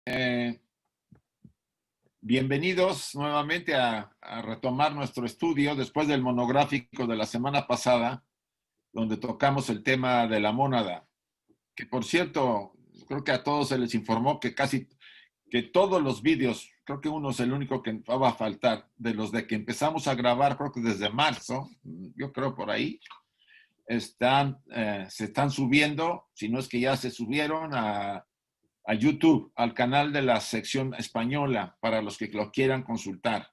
Eh, Bienvenidos nuevamente a retomar nuestro estudio después del monográfico de la semana pasada, donde tocamos el tema de la mónada, que por cierto, creo que a todos se les informó que todos los vídeos, creo que uno es el único que va a faltar, de los de que empezamos a grabar, creo que desde marzo, yo creo por ahí, se están subiendo, si no es que ya se subieron a YouTube, al canal de la sección española, para los que lo quieran consultar.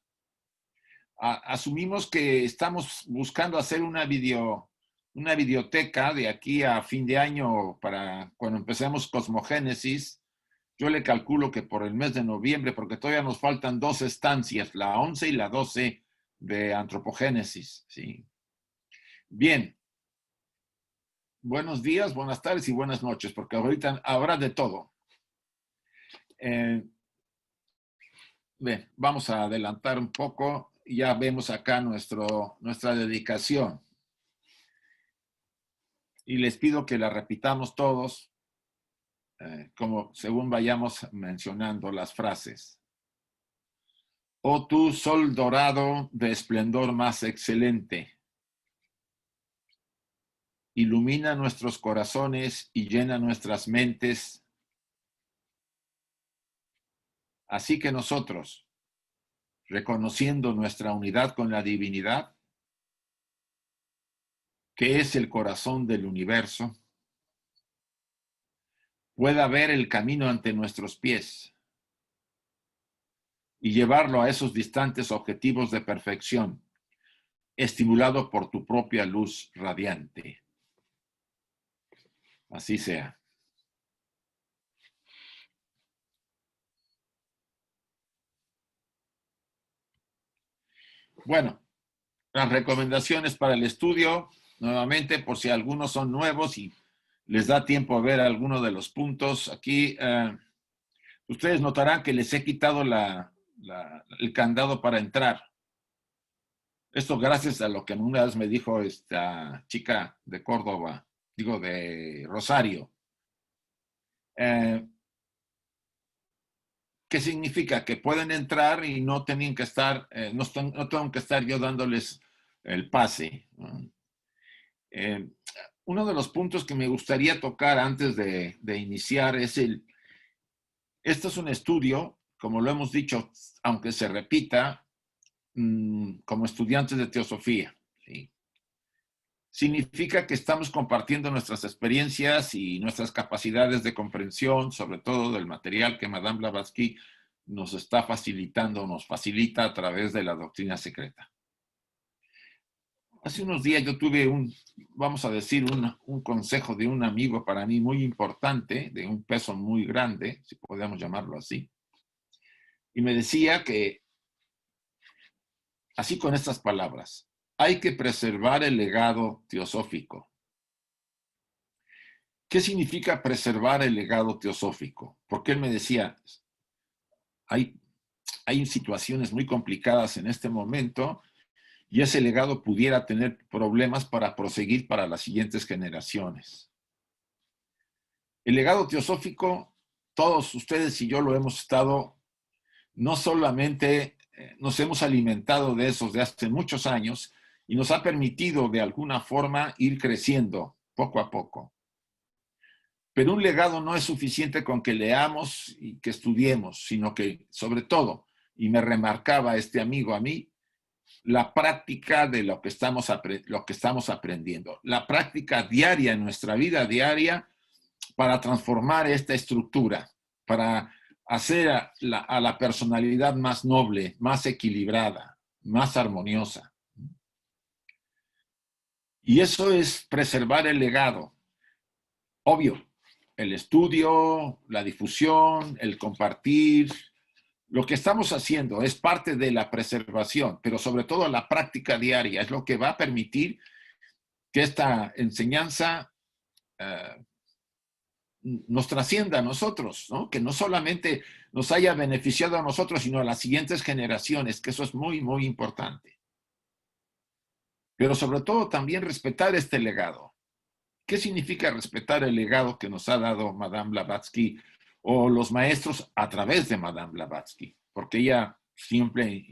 Asumimos que estamos buscando hacer una videoteca de aquí a fin de año para cuando empecemos Cosmogénesis. Yo le calculo que por el mes de noviembre, porque todavía nos faltan 2 estancias, la 11 y la 12 de Antropogénesis. ¿Sí? Bien. Buenos días, buenas tardes y buenas noches, porque ahorita habrá de todo. Bien, vamos a adelantar un poco. Ya vemos acá nuestra dedicación. Y les pido que la repitamos todos, como según vayamos mencionando las frases. Oh tú, sol dorado de esplendor más excelente, ilumina nuestros corazones y llena nuestras mentes. Así que nosotros, reconociendo nuestra unidad con la divinidad, que es el corazón del universo, pueda ver el camino ante nuestros pies y llevarlo a esos distantes objetivos de perfección, estimulado por tu propia luz radiante. Así sea. Bueno, las recomendaciones para el estudio, nuevamente, por si algunos son nuevos y les da tiempo a ver alguno de los puntos. Aquí, ustedes notarán que les he quitado el candado para entrar. Esto gracias a lo que una vez me dijo esta chica de Córdoba, digo, de Rosario. ¿Qué significa? Que pueden entrar y no tienen que estar, no tengo que estar yo dándoles el pase. Uno de los puntos que me gustaría tocar antes de iniciar es esto es un estudio, como lo hemos dicho, aunque se repita, como estudiantes de teosofía. ¿Sí? Significa que estamos compartiendo nuestras experiencias y nuestras capacidades de comprensión, sobre todo del material que Madame Blavatsky nos está facilitando, nos facilita a través de la doctrina secreta. Hace unos días yo tuve vamos a decir, un consejo de un amigo para mí muy importante, de un peso muy grande, si podemos llamarlo así, y me decía que, así con estas palabras, hay que preservar el legado teosófico. ¿Qué significa preservar el legado teosófico? Porque él me decía, hay situaciones muy complicadas en este momento y ese legado pudiera tener problemas para proseguir para las siguientes generaciones. El legado teosófico, todos ustedes y yo lo hemos estado, no solamente nos hemos alimentado de esos de hace muchos años y nos ha permitido de alguna forma ir creciendo poco a poco. Pero un legado no es suficiente con que leamos y que estudiemos, sino que, sobre todo, y me remarcaba este amigo a mí, la práctica de lo que estamos aprendiendo, la práctica diaria en nuestra vida diaria para transformar esta estructura, para hacer a la personalidad más noble, más equilibrada, más armoniosa. Y eso es preservar el legado. Obvio, el estudio, la difusión, el compartir, lo que estamos haciendo es parte de la preservación, pero sobre todo la práctica diaria es lo que va a permitir que esta enseñanza nos trascienda a nosotros, ¿no? Que no solamente nos haya beneficiado a nosotros, sino a las siguientes generaciones, que eso es muy, muy importante. Pero sobre todo también respetar este legado. ¿Qué significa respetar el legado que nos ha dado Madame Blavatsky o los maestros a través de Madame Blavatsky, porque ella siempre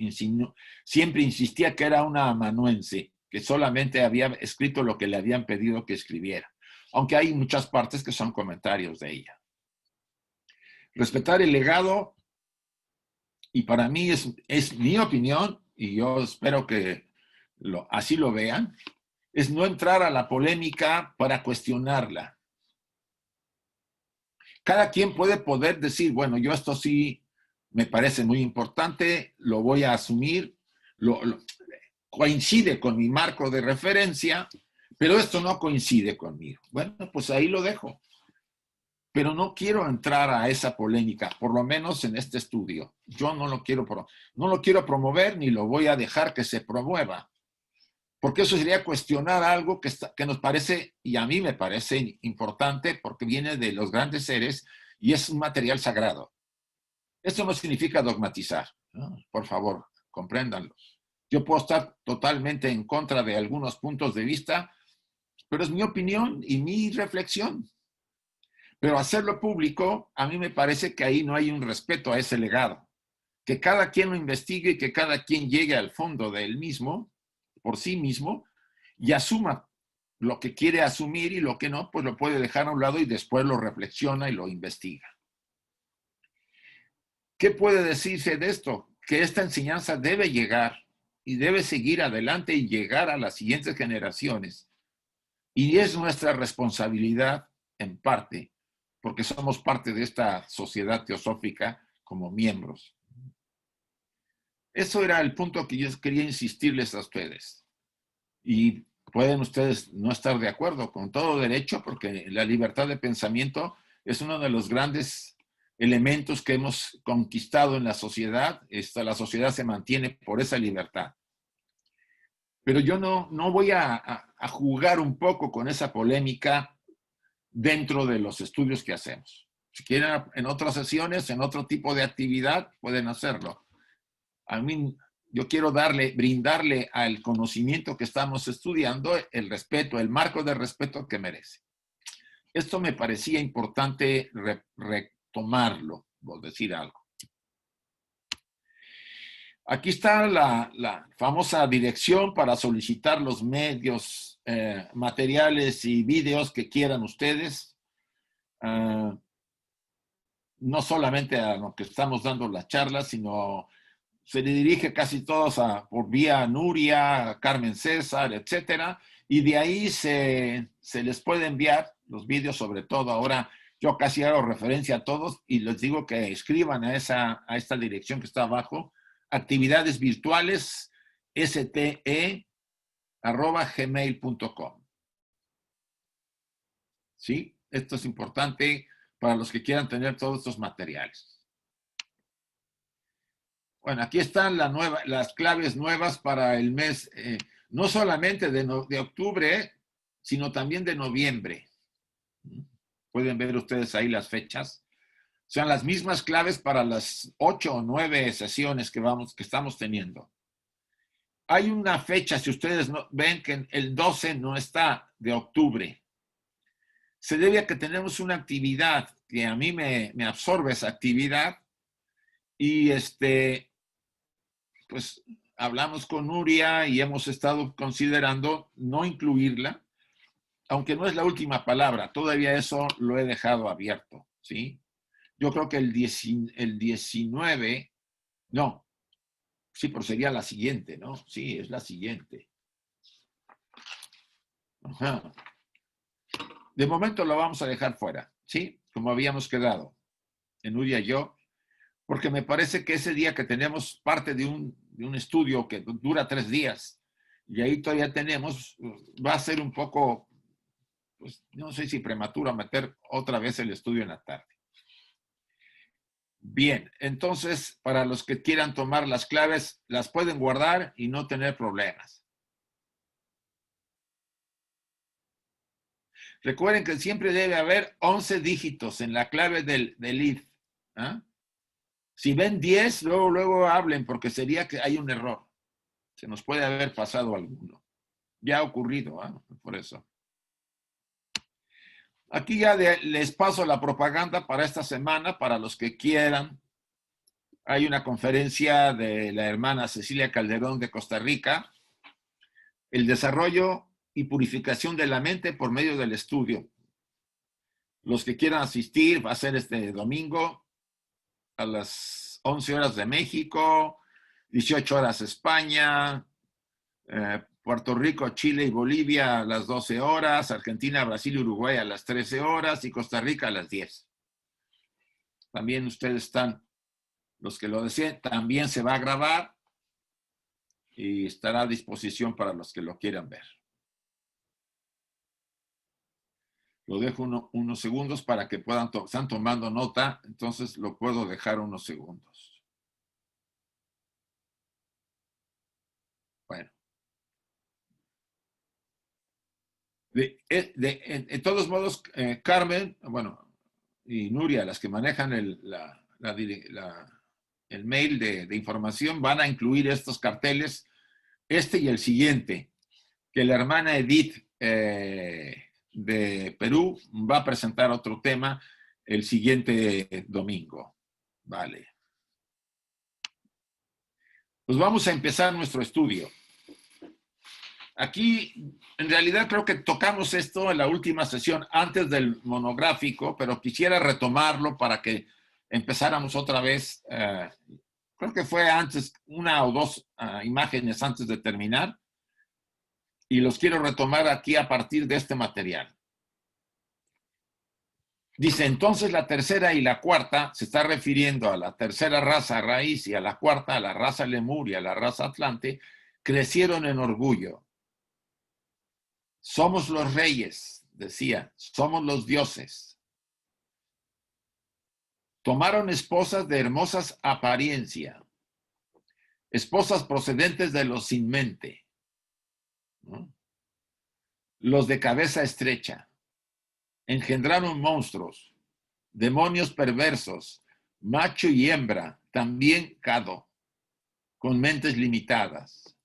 insistía que era una amanuense, que solamente había escrito lo que le habían pedido que escribiera, aunque hay muchas partes que son comentarios de ella. Respetar el legado, y para mí es mi opinión, y yo espero que así lo vean, es no entrar a la polémica para cuestionarla. Cada quien puede poder decir, bueno, yo esto sí me parece muy importante, lo voy a asumir, coincide con mi marco de referencia, pero esto no coincide conmigo. Bueno, pues ahí lo dejo. Pero no quiero entrar a esa polémica, por lo menos en este estudio. Yo no lo quiero promover ni lo voy a dejar que se promueva, porque eso sería cuestionar algo que nos parece, y a mí me parece importante, porque viene de los grandes seres y es un material sagrado. Esto no significa dogmatizar, ¿no? Por favor, compréndanlo. Yo puedo estar totalmente en contra de algunos puntos de vista, pero es mi opinión y mi reflexión. Pero hacerlo público, a mí me parece que ahí no hay un respeto a ese legado. Que cada quien lo investigue y que cada quien llegue al fondo de él mismo, por sí mismo, y asuma lo que quiere asumir y lo que no, pues lo puede dejar a un lado y después lo reflexiona y lo investiga. ¿Qué puede decirse de esto? Que esta enseñanza debe llegar y debe seguir adelante y llegar a las siguientes generaciones. Y es nuestra responsabilidad, en parte, porque somos parte de esta sociedad teosófica como miembros. Eso era el punto que yo quería insistirles a ustedes. Y pueden ustedes no estar de acuerdo con todo derecho, porque la libertad de pensamiento es uno de los grandes elementos que hemos conquistado en la sociedad. La sociedad se mantiene por esa libertad. Pero yo no voy a jugar un poco con esa polémica dentro de los estudios que hacemos. Si quieren en otras sesiones, en otro tipo de actividad, pueden hacerlo. A mí, yo quiero brindarle al conocimiento que estamos estudiando el respeto, el marco de respeto que merece. Esto me parecía importante retomarlo, por decir algo. Aquí está la famosa dirección para solicitar los medios, materiales y videos que quieran ustedes. No solamente a lo que estamos dando las charlas, sino se le dirige casi todos por vía Nuria, Carmen César, etcétera, y de ahí se les puede enviar los vídeos, sobre todo ahora. Yo casi hago referencia a todos y les digo que escriban a esta dirección que está abajo, actividades virtuales ste@gmail.com. ¿Sí? Esto es importante para los que quieran tener todos estos materiales. Bueno, aquí están las claves nuevas para el mes, no solamente de octubre, sino también de noviembre. Pueden ver ustedes ahí las fechas. Son las mismas claves para las 8 o 9 sesiones que estamos teniendo. Hay una fecha, si ustedes ven que el 12 no está de octubre. Se debe a que tenemos una actividad que a mí me absorbe esa actividad y pues hablamos con Nuria y hemos estado considerando no incluirla, aunque no es la última palabra, todavía eso lo he dejado abierto, ¿sí? Yo creo que el 19, no, sí, pero sería la siguiente, ¿no? Sí, es la siguiente. Ajá. De momento lo vamos a dejar fuera, ¿sí? Como habíamos quedado, en Nuria y yo, porque me parece que ese día que tenemos parte de un estudio que dura 3 días, y ahí todavía tenemos, va a ser un poco, pues no sé si prematuro meter otra vez el estudio en la tarde. Bien, entonces, para los que quieran tomar las claves, las pueden guardar y no tener problemas. Recuerden que siempre debe haber 11 dígitos en la clave del if. ¿Ah? Si ven 10, luego hablen, porque sería que hay un error. Se nos puede haber pasado alguno. Ya ha ocurrido, ¿eh? Por eso. Aquí ya les paso la propaganda para esta semana, para los que quieran. Hay una conferencia de la hermana Cecilia Calderón de Costa Rica, el desarrollo y purificación de la mente por medio del estudio. Los que quieran asistir, va a ser este domingo a las 11 horas de México, 18 horas España, Puerto Rico, Chile y Bolivia a las 12 horas, Argentina, Brasil y Uruguay a las 13 horas y Costa Rica a las 10. También ustedes están, los que lo deseen, también se va a grabar y estará a disposición para los que lo quieran ver. Lo dejo unos segundos para que puedan, están tomando nota, entonces lo puedo dejar unos segundos. Bueno. En todos modos, Carmen, bueno, y Nuria, las que manejan el mail de información, van a incluir estos carteles, este y el siguiente, que la hermana Edith de Perú va a presentar otro tema el siguiente domingo. Vale. Pues vamos a empezar nuestro estudio. Aquí, en realidad, creo que tocamos esto en la última sesión antes del monográfico, pero quisiera retomarlo para que empezáramos otra vez. Creo que fue antes, una o dos imágenes antes de terminar, y los quiero retomar aquí a partir de este material. Dice, entonces la tercera y la cuarta, se está refiriendo a la tercera raza raíz y a la cuarta, a la raza Lemur y a la raza Atlante, crecieron en orgullo. Somos los reyes, decía, somos los dioses. Tomaron esposas de hermosas apariencia, esposas procedentes de los sin mente, ¿no? Los de cabeza estrecha. Engendraron monstruos, demonios perversos, macho y hembra, también Cado, con mentes limitadas.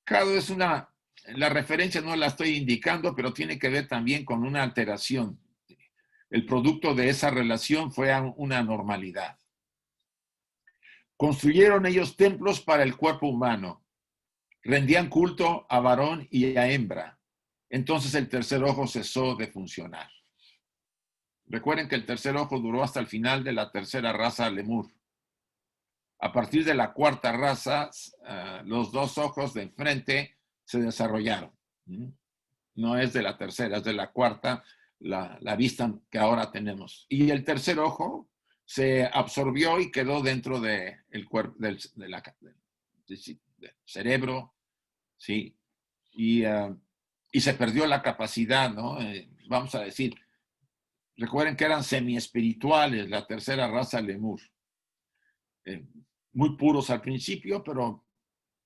Cado es la referencia no la estoy indicando, pero tiene que ver también con una alteración. El producto de esa relación fue una anormalidad. Construyeron ellos templos para el cuerpo humano. Rendían culto a varón y a hembra. Entonces el tercer ojo cesó de funcionar. Recuerden que el tercer ojo duró hasta el final de la tercera raza Lemur. A partir de la cuarta raza, los dos ojos de enfrente se desarrollaron. No es de la tercera, es de la cuarta, la vista que ahora tenemos. Y el tercer ojo se absorbió y quedó dentro del cuerpo, del cerebro, ¿sí? Y se perdió la capacidad, ¿no? Vamos a decir, recuerden que eran semi-espirituales, la tercera raza Lemur. Muy puros al principio, pero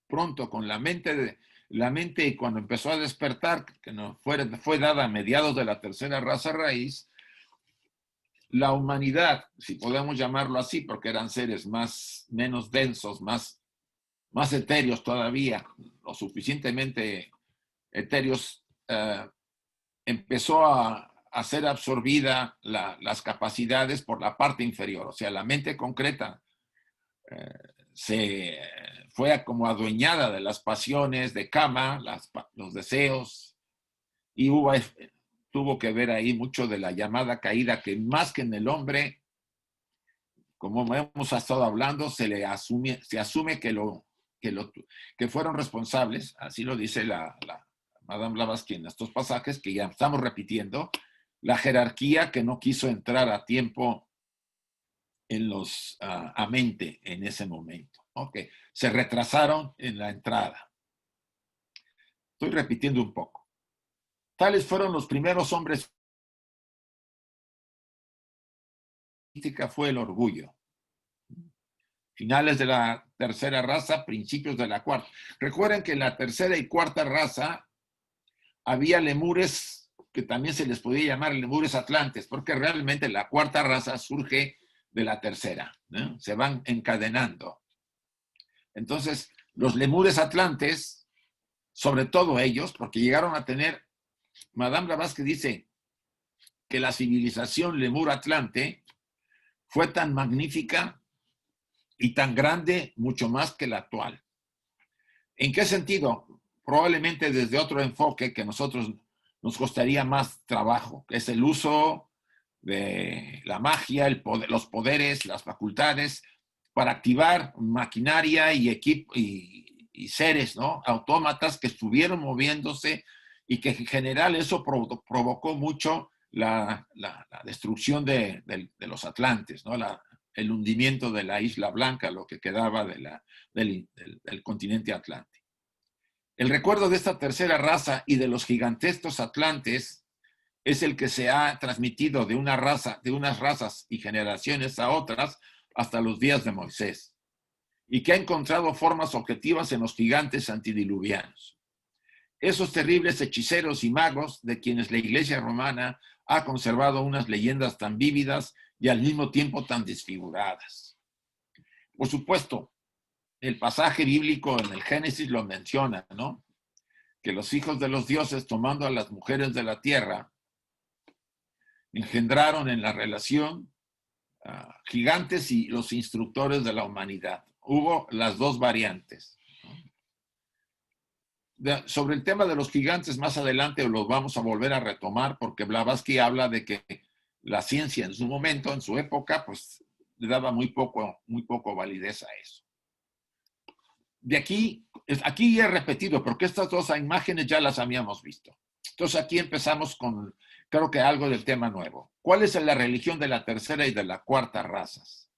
pronto con la mente cuando empezó a despertar, que no fue dada a mediados de la tercera raza raíz, la humanidad, si podemos llamarlo así, porque eran seres menos densos, más etéreos todavía, lo suficientemente etéreos, empezó a ser absorbida las capacidades por la parte inferior, o sea, la mente concreta se fue como adueñada de las pasiones de cama, los deseos, y tuvo que ver ahí mucho de la llamada caída, que más que en el hombre, como hemos estado hablando, se asume que fueron responsables, así lo dice la Madame Blavatsky en estos pasajes, que ya estamos repitiendo, la jerarquía que no quiso entrar a tiempo a mente en ese momento. Okay. Se retrasaron en la entrada. Estoy repitiendo un poco. Tales fueron los primeros hombres. Fue el orgullo. Finales de la tercera raza, principios de la cuarta. Recuerden que en la tercera y cuarta raza había lemures que también se les podía llamar lemures atlantes, porque realmente la cuarta raza surge de la tercera, ¿no? Se van encadenando. Entonces, los lemures atlantes, sobre todo ellos, porque llegaron a tener, Madame Blavatsky dice que la civilización lemur-atlante fue tan magnífica y tan grande, mucho más que la actual. ¿En qué sentido? Probablemente desde otro enfoque que a nosotros nos costaría más trabajo, que es el uso de la magia, los poderes, las facultades, para activar maquinaria y equipo y seres, ¿no? Autómatas que estuvieron moviéndose y que en general eso provocó mucho la destrucción de los atlantes, ¿no? El hundimiento de la Isla Blanca, lo que quedaba del continente atlante. El recuerdo de esta tercera raza y de los gigantescos atlantes es el que se ha transmitido de unas razas y generaciones a otras hasta los días de Moisés, y que ha encontrado formas objetivas en los gigantes antidiluvianos. Esos terribles hechiceros y magos de quienes la Iglesia romana ha conservado unas leyendas tan vívidas y al mismo tiempo tan desfiguradas. Por supuesto, el pasaje bíblico en el Génesis lo menciona, ¿no? Que los hijos de los dioses, tomando a las mujeres de la tierra, engendraron en la relación gigantes y los instructores de la humanidad. Hubo las dos variantes. Sobre el tema de los gigantes, más adelante los vamos a volver a retomar, porque Blavatsky habla de que la ciencia en su momento, en su época, pues le daba muy poco validez a eso. De aquí he repetido, porque estas dos imágenes ya las habíamos visto. Entonces aquí empezamos con, creo que algo del tema nuevo. ¿Cuál es la religión de la tercera y de la cuarta razas?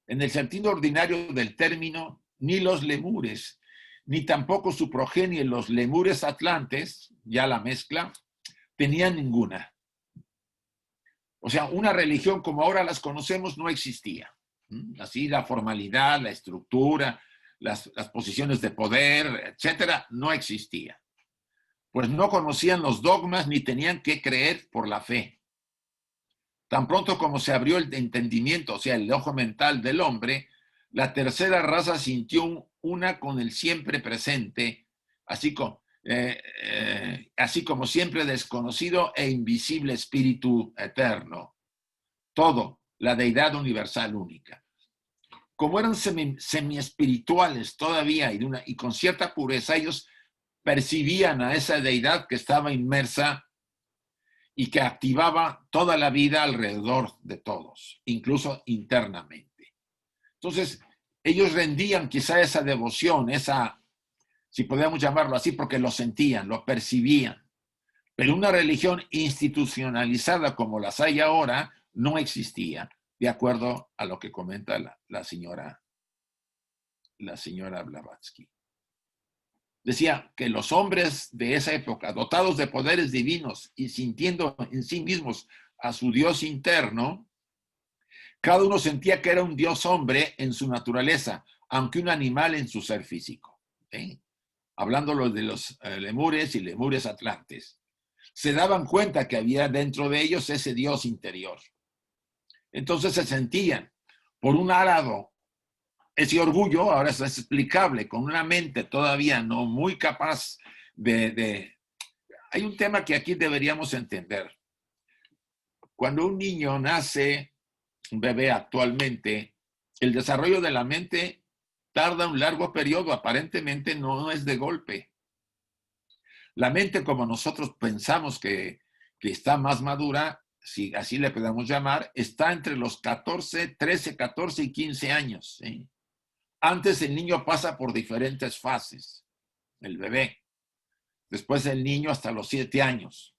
En el sentido ordinario del término, ni los lemures, ni tampoco su progenie, los lemures atlantes, ya la mezcla, tenían ninguna. O sea, una religión como ahora las conocemos no existía. Así la formalidad, la estructura, las posiciones de poder, etcétera, no existía. Pues no conocían los dogmas ni tenían que creer por la fe. Tan pronto como se abrió el entendimiento, o sea, el ojo mental del hombre, la tercera raza sintió una con el siempre presente, así como siempre desconocido e invisible espíritu eterno. Todo, la deidad universal única. Como eran semi-espirituales todavía y con cierta pureza, ellos percibían a esa deidad que estaba inmersa y que activaba toda la vida alrededor de todos, incluso internamente. Entonces, ellos rendían quizá esa devoción, si podemos llamarlo así, porque lo sentían, lo percibían. Pero una religión institucionalizada como las hay ahora no existía, de acuerdo a lo que comenta la señora Blavatsky. Decía que los hombres de esa época, dotados de poderes divinos y sintiendo en sí mismos a su Dios interno, cada uno sentía que era un Dios hombre en su naturaleza, aunque un animal en su ser físico. Hablando de los lemures y lemures atlantes. Se daban cuenta que había dentro de ellos ese Dios interior. Entonces se sentían, por un lado, ese orgullo, ahora es explicable, con una mente todavía no muy capaz Hay un tema que aquí deberíamos entender. Cuando un niño nace, un bebé actualmente, el desarrollo de la mente tarda un largo periodo, aparentemente no es de golpe. La mente, como nosotros pensamos que está más madura, si así le podemos llamar, está entre los 13, 14 y 15 años. ¿Sí? Antes el niño pasa por diferentes fases, el bebé. Después el niño hasta los 7 años.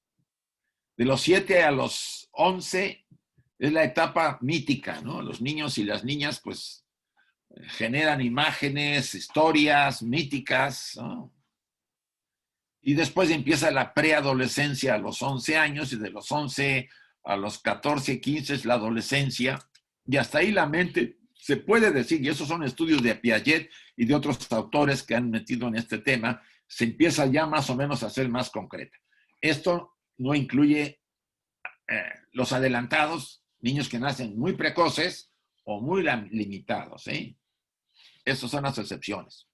De los 7 a los 11 es la etapa mítica, ¿no? Los niños y las niñas pues generan imágenes, historias míticas, ¿no? Y después empieza la preadolescencia a los 11 años y de los 11 a los 14, 15 es la adolescencia. Y hasta ahí la mente se puede decir, y esos son estudios de Piaget y de otros autores que han metido en este tema, se empieza ya más o menos a ser más concreta. Esto no incluye los adelantados, niños que nacen muy precoces o muy limitados. Estas son las excepciones.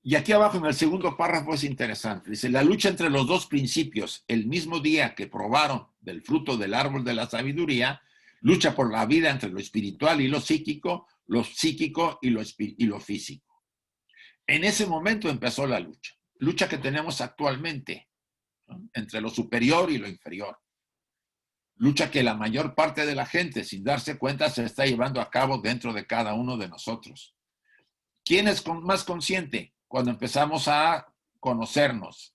Y aquí abajo en el segundo párrafo es interesante. Dice, la lucha entre los dos principios, el mismo día que probaron del fruto del árbol de la sabiduría, lucha por la vida entre lo espiritual y lo psíquico y lo físico. En ese momento empezó la lucha que tenemos actualmente, ¿no? Entre lo superior y lo inferior. Lucha que la mayor parte de la gente, sin darse cuenta, se está llevando a cabo dentro de cada uno de nosotros. ¿Quién es más consciente? Cuando empezamos a conocernos,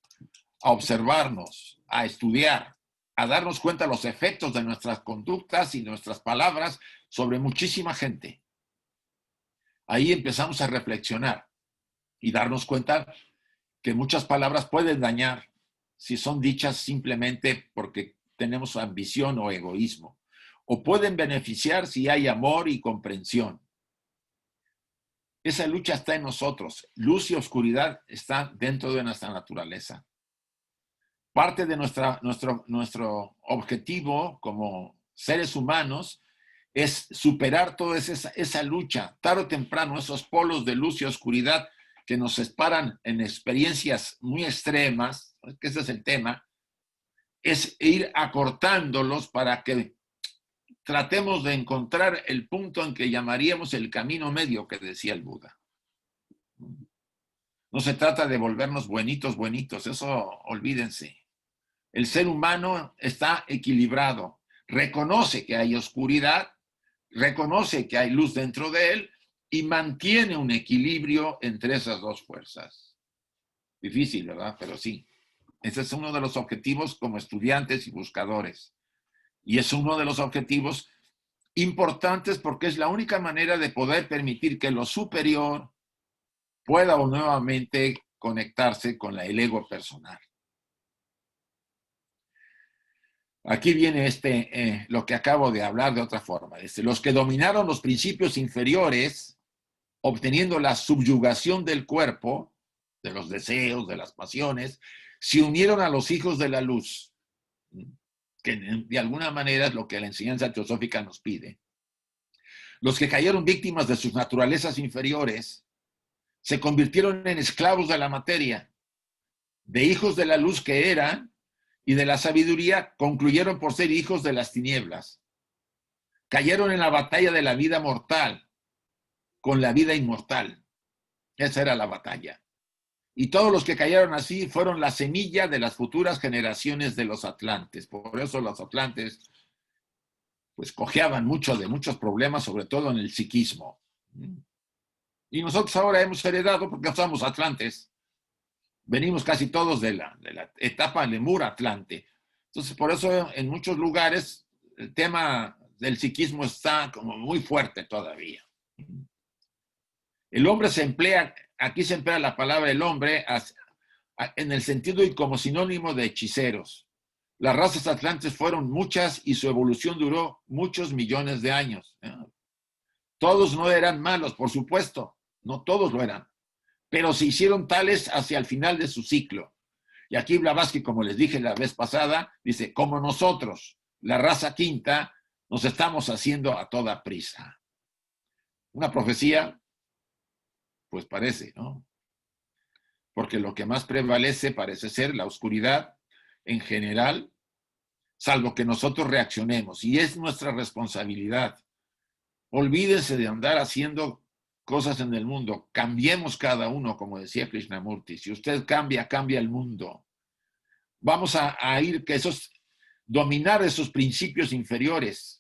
a observarnos, a estudiar, a darnos cuenta de los efectos de nuestras conductas y nuestras palabras sobre muchísima gente. Ahí empezamos a reflexionar y darnos cuenta que muchas palabras pueden dañar si son dichas simplemente porque tenemos ambición o egoísmo, o pueden beneficiar si hay amor y comprensión. Esa lucha está en nosotros. Luz y oscuridad están dentro de nuestra naturaleza. Parte de nuestro objetivo como seres humanos es superar toda esa lucha. Tarde o temprano, esos polos de luz y oscuridad que nos separan en experiencias muy extremas, que ese es el tema, es ir acortándolos para que tratemos de encontrar el punto en que llamaríamos el camino medio que decía el Buda. No se trata de volvernos buenitos, eso olvídense. El ser humano está equilibrado, reconoce que hay oscuridad, reconoce que hay luz dentro de él y mantiene un equilibrio entre esas dos fuerzas. Difícil, ¿verdad? Pero sí. Ese es uno de los objetivos como estudiantes y buscadores. Y es uno de los objetivos importantes porque es la única manera de poder permitir que lo superior pueda nuevamente conectarse con el ego personal. Aquí viene lo que acabo de hablar de otra forma. Los que dominaron los principios inferiores, obteniendo la subyugación del cuerpo, de los deseos, de las pasiones, se unieron a los hijos de la luz, que de alguna manera es lo que la enseñanza teosófica nos pide. Los que cayeron víctimas de sus naturalezas inferiores se convirtieron en esclavos de la materia, de hijos de la luz que eran, y de la sabiduría concluyeron por ser hijos de las tinieblas. Cayeron en la batalla de la vida mortal con la vida inmortal. Esa era la batalla. Y todos los que cayeron así fueron la semilla de las futuras generaciones de los atlantes. Por eso los atlantes pues cojeaban mucho de muchos problemas, sobre todo en el psiquismo. Y nosotros ahora hemos heredado, porque somos atlantes, venimos casi todos de la etapa lemur atlante. Entonces, por eso en muchos lugares el tema del psiquismo está como muy fuerte todavía. El hombre se emplea, aquí se emplea la palabra el hombre en el sentido y como sinónimo de hechiceros. Las razas atlantes fueron muchas y su evolución duró muchos millones de años. Todos no eran malos, por supuesto, no todos lo eran, pero se hicieron tales hacia el final de su ciclo. Y aquí Blavatsky, como les dije la vez pasada, dice, como nosotros, la raza quinta, nos estamos haciendo a toda prisa. Una profecía, pues parece, ¿no? Porque lo que más prevalece parece ser la oscuridad en general, salvo que nosotros reaccionemos, y es nuestra responsabilidad. Olvídense de andar haciendo cosas en el mundo. Cambiemos cada uno, como decía Krishnamurti. Si usted cambia, cambia el mundo. Vamos a ir dominar esos principios inferiores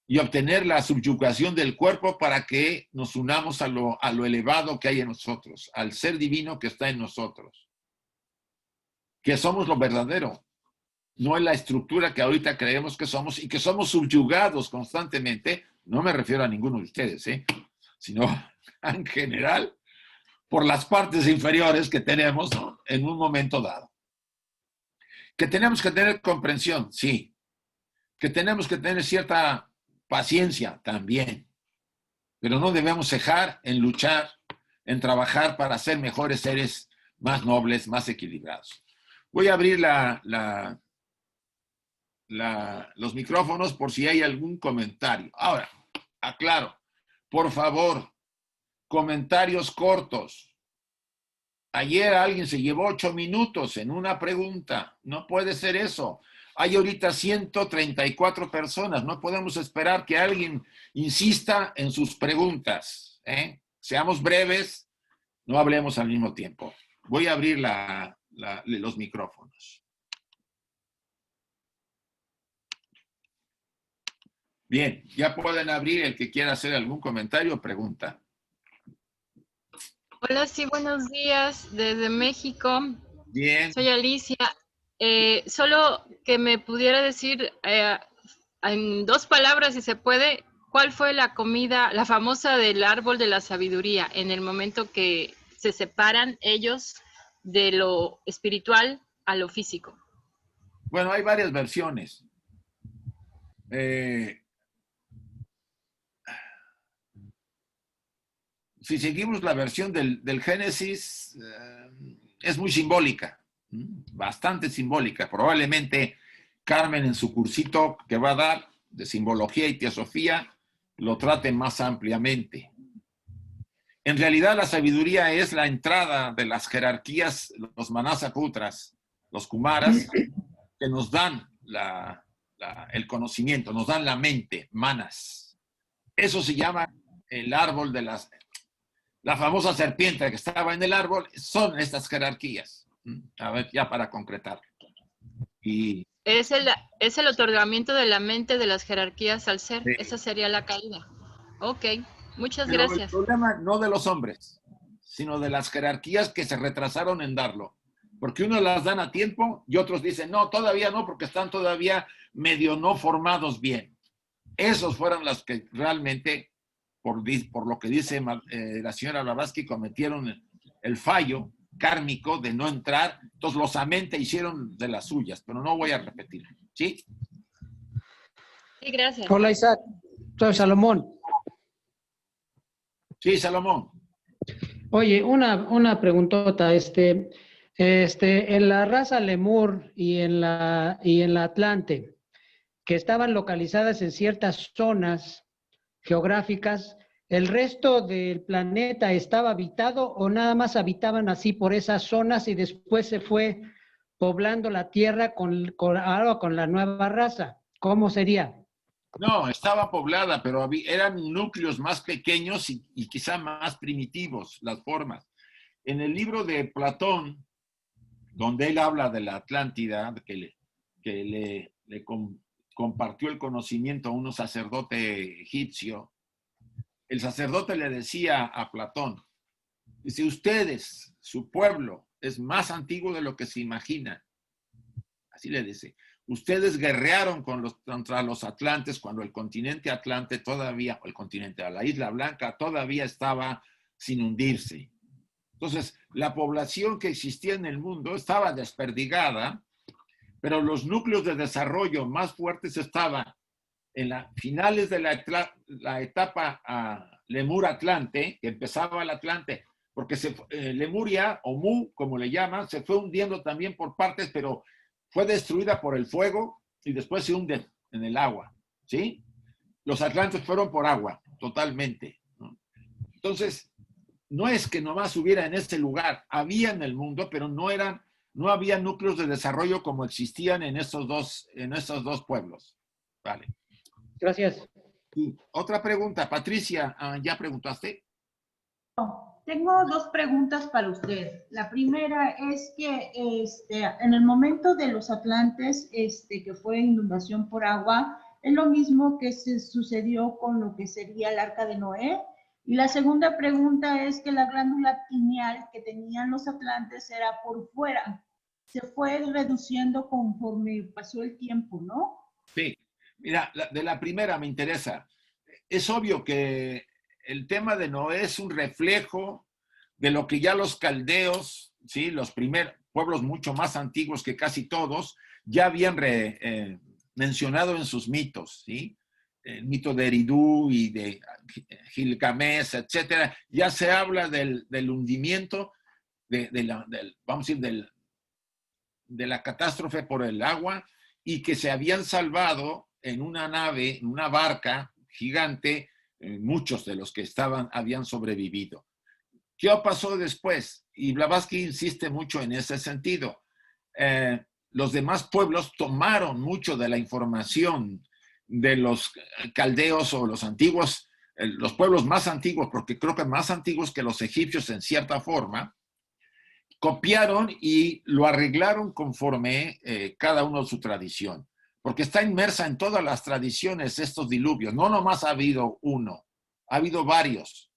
y obtener la subyugación del cuerpo para que nos unamos a lo elevado que hay en nosotros, al ser divino que está en nosotros. Que somos lo verdadero, no es la estructura que ahorita creemos que somos y que somos subyugados constantemente. No me refiero a ninguno de ustedes, sino en general por las partes inferiores que tenemos, ¿no?, en un momento dado. Que tenemos que tener comprensión, sí. Que tenemos que tener cierta paciencia también. Pero no debemos cejar en luchar, en trabajar para ser mejores seres más nobles, más equilibrados. Voy a abrir los micrófonos por si hay algún comentario. Ahora, aclaro, por favor, comentarios cortos. Ayer alguien se llevó 8 minutos en una pregunta. No puede ser eso. Hay ahorita 134 personas. No podemos esperar que alguien insista en sus preguntas. Seamos breves, no hablemos al mismo tiempo. Voy a abrir los micrófonos. Bien, ya pueden abrir el que quiera hacer algún comentario o pregunta. Hola, sí, buenos días desde México. Bien. Soy Alicia. Solo que me pudiera decir en 2 palabras, si se puede, ¿cuál fue la comida, la famosa del árbol de la sabiduría, en el momento que se separan ellos de lo espiritual a lo físico? Bueno, hay varias versiones. Si seguimos la versión del Génesis, es muy simbólica, bastante simbólica. Probablemente Carmen en su cursito que va a dar de simbología y teosofía lo trate más ampliamente. En realidad la sabiduría es la entrada de las jerarquías, los manasaputras, los kumaras, que nos dan el conocimiento, nos dan la mente, manas. Eso se llama el árbol de la famosa serpiente que estaba en el árbol, son estas jerarquías. A ver, ya para concretar. Y, es el otorgamiento de la mente de las jerarquías al ser. sí. Esa sería la caída. Ok, muchas Pero gracias. el problema no de los hombres, sino de las jerarquías que se retrasaron en darlo. Porque unos las dan a tiempo y otros dicen, no, todavía no, porque están todavía medio no formados bien. Esos fueron los que realmente, por lo que dice la señora Blavatsky, cometieron el fallo kármico de no entrar. Entonces los amente hicieron de las suyas, pero no voy a repetir. ¿Sí? Sí, gracias. Hola, Isaac. Soy Salomón. Sí, Salomón. Oye, una preguntota. En la raza Lemur y en la Atlante, que estaban localizadas en ciertas zonas geográficas, ¿el resto del planeta estaba habitado o nada más habitaban así por esas zonas y después se fue poblando la tierra con la nueva raza? ¿Cómo sería? No, estaba poblada, pero eran núcleos más pequeños y quizá más primitivos las formas. En el libro de Platón, donde él habla de la Atlántida, que le compartió el conocimiento a un sacerdote egipcio, el sacerdote le decía a Platón, dice, ustedes, su pueblo, es más antiguo de lo que se imagina. Así le dice. Ustedes guerrearon contra los atlantes cuando el continente Atlante todavía, o el continente, la Isla Blanca todavía estaba sin hundirse. Entonces, la población que existía en el mundo estaba desperdigada, pero los núcleos de desarrollo más fuertes estaban en las finales de la etapa Lemur-Atlante, que empezaba el Atlante, porque Lemuria, o Mu, como le llaman, se fue hundiendo también por partes, pero fue destruida por el fuego y después se hunde en el agua, ¿sí? Los atlantes fueron por agua, totalmente, ¿no? Entonces, no es que nomás hubiera en este lugar, había en el mundo, pero no había núcleos de desarrollo como existían en estos dos pueblos. Vale. Gracias. Y otra pregunta, Patricia, ¿ya preguntaste? Tengo 2 preguntas para usted. La primera es que en el momento de los Atlantes, que fue inundación por agua, ¿es lo mismo que se sucedió con lo que sería el Arca de Noé? Y la segunda pregunta es que la glándula pineal que tenían los Atlantes era por fuera. Se fue reduciendo conforme pasó el tiempo, ¿no? Sí. Mira, de la primera me interesa. Es obvio que el tema de Noé es un reflejo de lo que ya los caldeos, ¿sí? Los primeros pueblos mucho más antiguos que casi todos, ya habían mencionado en sus mitos, ¿sí? El mito de Eridu y de Gilgamesh, etcétera. Ya se habla del hundimiento, vamos a decir, de la catástrofe por el agua y que se habían salvado en una nave, en una barca gigante, muchos de los que habían sobrevivido. ¿Qué pasó después? Y Blavatsky insiste mucho en ese sentido. Los demás pueblos tomaron mucho de la información de los caldeos o los antiguos, los pueblos más antiguos, porque creo que más antiguos que los egipcios en cierta forma, copiaron y lo arreglaron conforme cada uno su tradición, porque está inmersa en todas las tradiciones estos diluvios. No nomás ha habido uno, ha habido varios,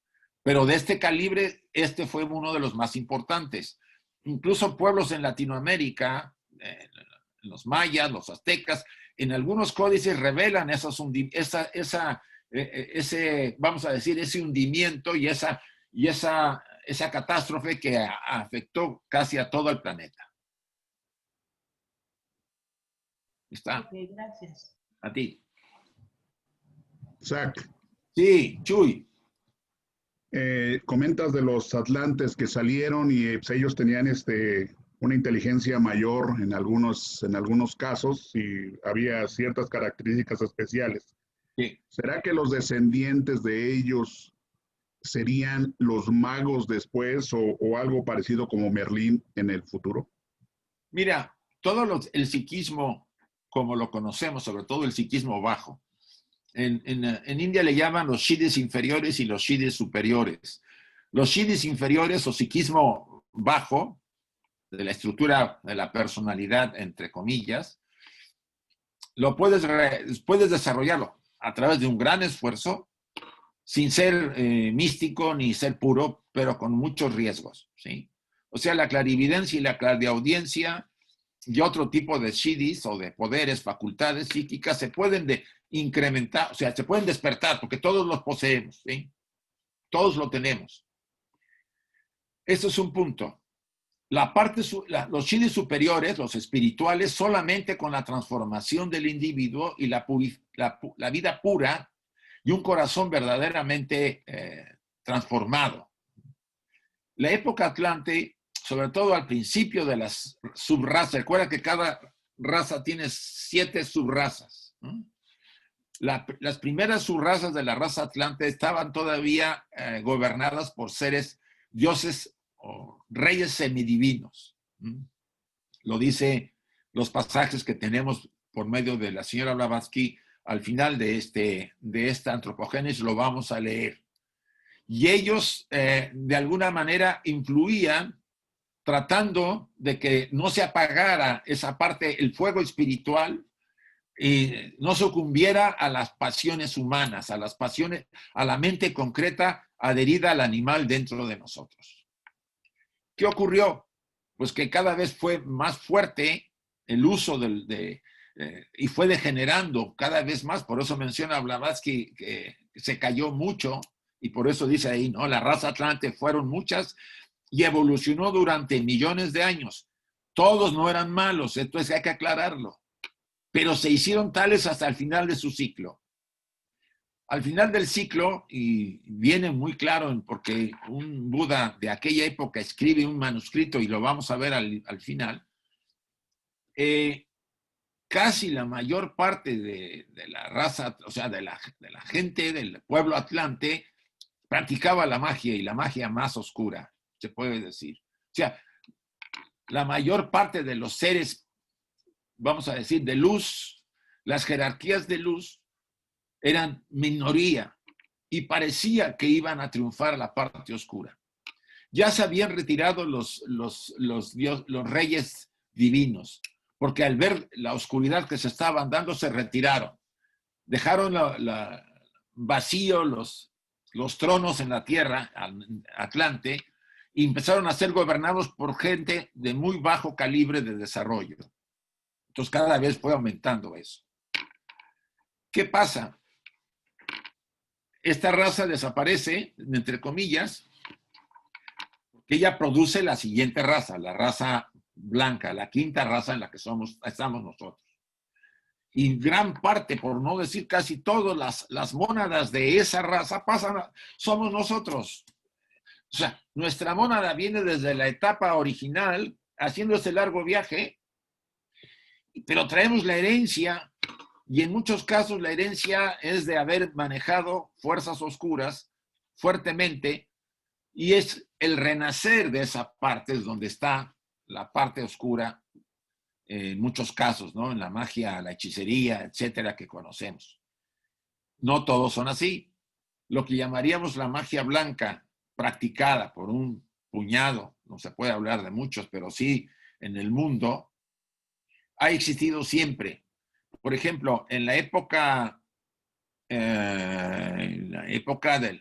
pero de este calibre, este fue uno de los más importantes. Incluso pueblos en Latinoamérica, los mayas, los aztecas, en algunos códices revelan vamos a decir, ese hundimiento y esa catástrofe que afectó casi a todo el planeta. ¿Está? Ok, gracias. A ti. Zach, Sí, Chuy. comentas de los atlantes que salieron y pues, ellos tenían una inteligencia mayor en algunos casos y había ciertas características especiales. Sí. ¿Será que los descendientes de ellos serían los magos después o algo parecido como Merlín en el futuro? Mira, el psiquismo, como lo conocemos, sobre todo el psiquismo bajo, en India le llaman los siddhis inferiores y los siddhis superiores. Los siddhis inferiores o psiquismo bajo, de la estructura de la personalidad, entre comillas, puedes desarrollarlo a través de un gran esfuerzo, sin ser místico ni ser puro, pero con muchos riesgos, ¿sí? O sea, la clarividencia y la clariaudiencia y otro tipo de siddhis o de poderes, facultades psíquicas se pueden incrementar, o sea, se pueden despertar, porque todos los poseemos, ¿sí? Todos lo tenemos. Eso es un punto. Los siddhis superiores, los espirituales, solamente con la transformación del individuo y la vida pura y un corazón verdaderamente transformado. La época Atlante, sobre todo al principio de las subrazas, recuerda que cada raza tiene 7 subrazas, ¿no? Las primeras subrazas de la raza Atlante estaban todavía gobernadas por seres, dioses o reyes semidivinos. Lo dice los pasajes que tenemos por medio de la señora Blavatsky al final de esta antropogénesis, lo vamos a leer. Y ellos, de alguna manera, influían tratando de que no se apagara esa parte, el fuego espiritual, y no sucumbiera a las pasiones humanas, a la mente concreta adherida al animal dentro de nosotros. ¿Qué ocurrió? Pues que cada vez fue más fuerte el uso y fue degenerando cada vez más. Por eso menciona Blavatsky que se cayó mucho y por eso dice ahí, ¿no? La raza atlante fueron muchas y evolucionó durante millones de años. Todos no eran malos, entonces hay que aclararlo. Pero se hicieron tales hasta el final de su ciclo. Al final del ciclo, y viene muy claro porque un Buda de aquella época escribe un manuscrito y lo vamos a ver al final, casi la mayor parte de la raza, o sea, de la gente del pueblo atlante, practicaba la magia y la magia más oscura, se puede decir. O sea, la mayor parte de los seres, vamos a decir, de luz, las jerarquías de luz, eran minoría y parecía que iban a triunfar la parte oscura. Ya se habían retirado los reyes divinos, porque al ver la oscuridad que se estaban dando, se retiraron. Dejaron vacío los tronos en la tierra, Atlante, y empezaron a ser gobernados por gente de muy bajo calibre de desarrollo. Entonces cada vez fue aumentando eso. ¿Qué pasa? Esta raza desaparece, entre comillas, porque ella produce la siguiente raza, la raza blanca, la quinta raza en la que estamos nosotros. Y gran parte, por no decir casi todas las mónadas de esa raza somos nosotros. O sea, nuestra mónada viene desde la etapa original, haciendo ese largo viaje, pero traemos la herencia. Y en muchos casos la herencia es de haber manejado fuerzas oscuras fuertemente y es el renacer de esa parte es donde está la parte oscura, en muchos casos, ¿no? En la magia, la hechicería, etcétera, que conocemos. No todos son así. Lo que llamaríamos la magia blanca, practicada por un puñado, no se puede hablar de muchos, pero sí en el mundo, ha existido siempre. Por ejemplo, en la época de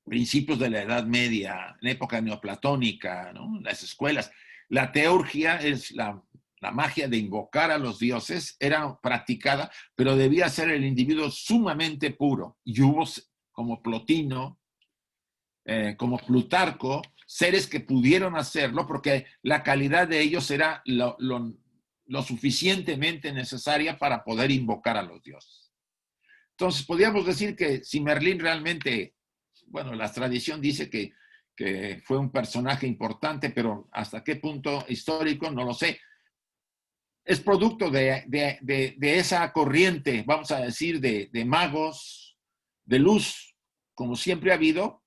principios de la Edad Media, en la época neoplatónica, ¿no? Las escuelas, la teurgia es la magia de invocar a los dioses, era practicada, pero debía ser el individuo sumamente puro. Y hubo como Plotino, como Plutarco, seres que pudieron hacerlo porque la calidad de ellos era lo suficientemente necesaria para poder invocar a los dioses. Entonces, podríamos decir que si Merlín realmente, bueno, la tradición dice que fue un personaje importante, pero hasta qué punto histórico, no lo sé. Es producto de esa corriente, vamos a decir, de magos de luz, como siempre ha habido,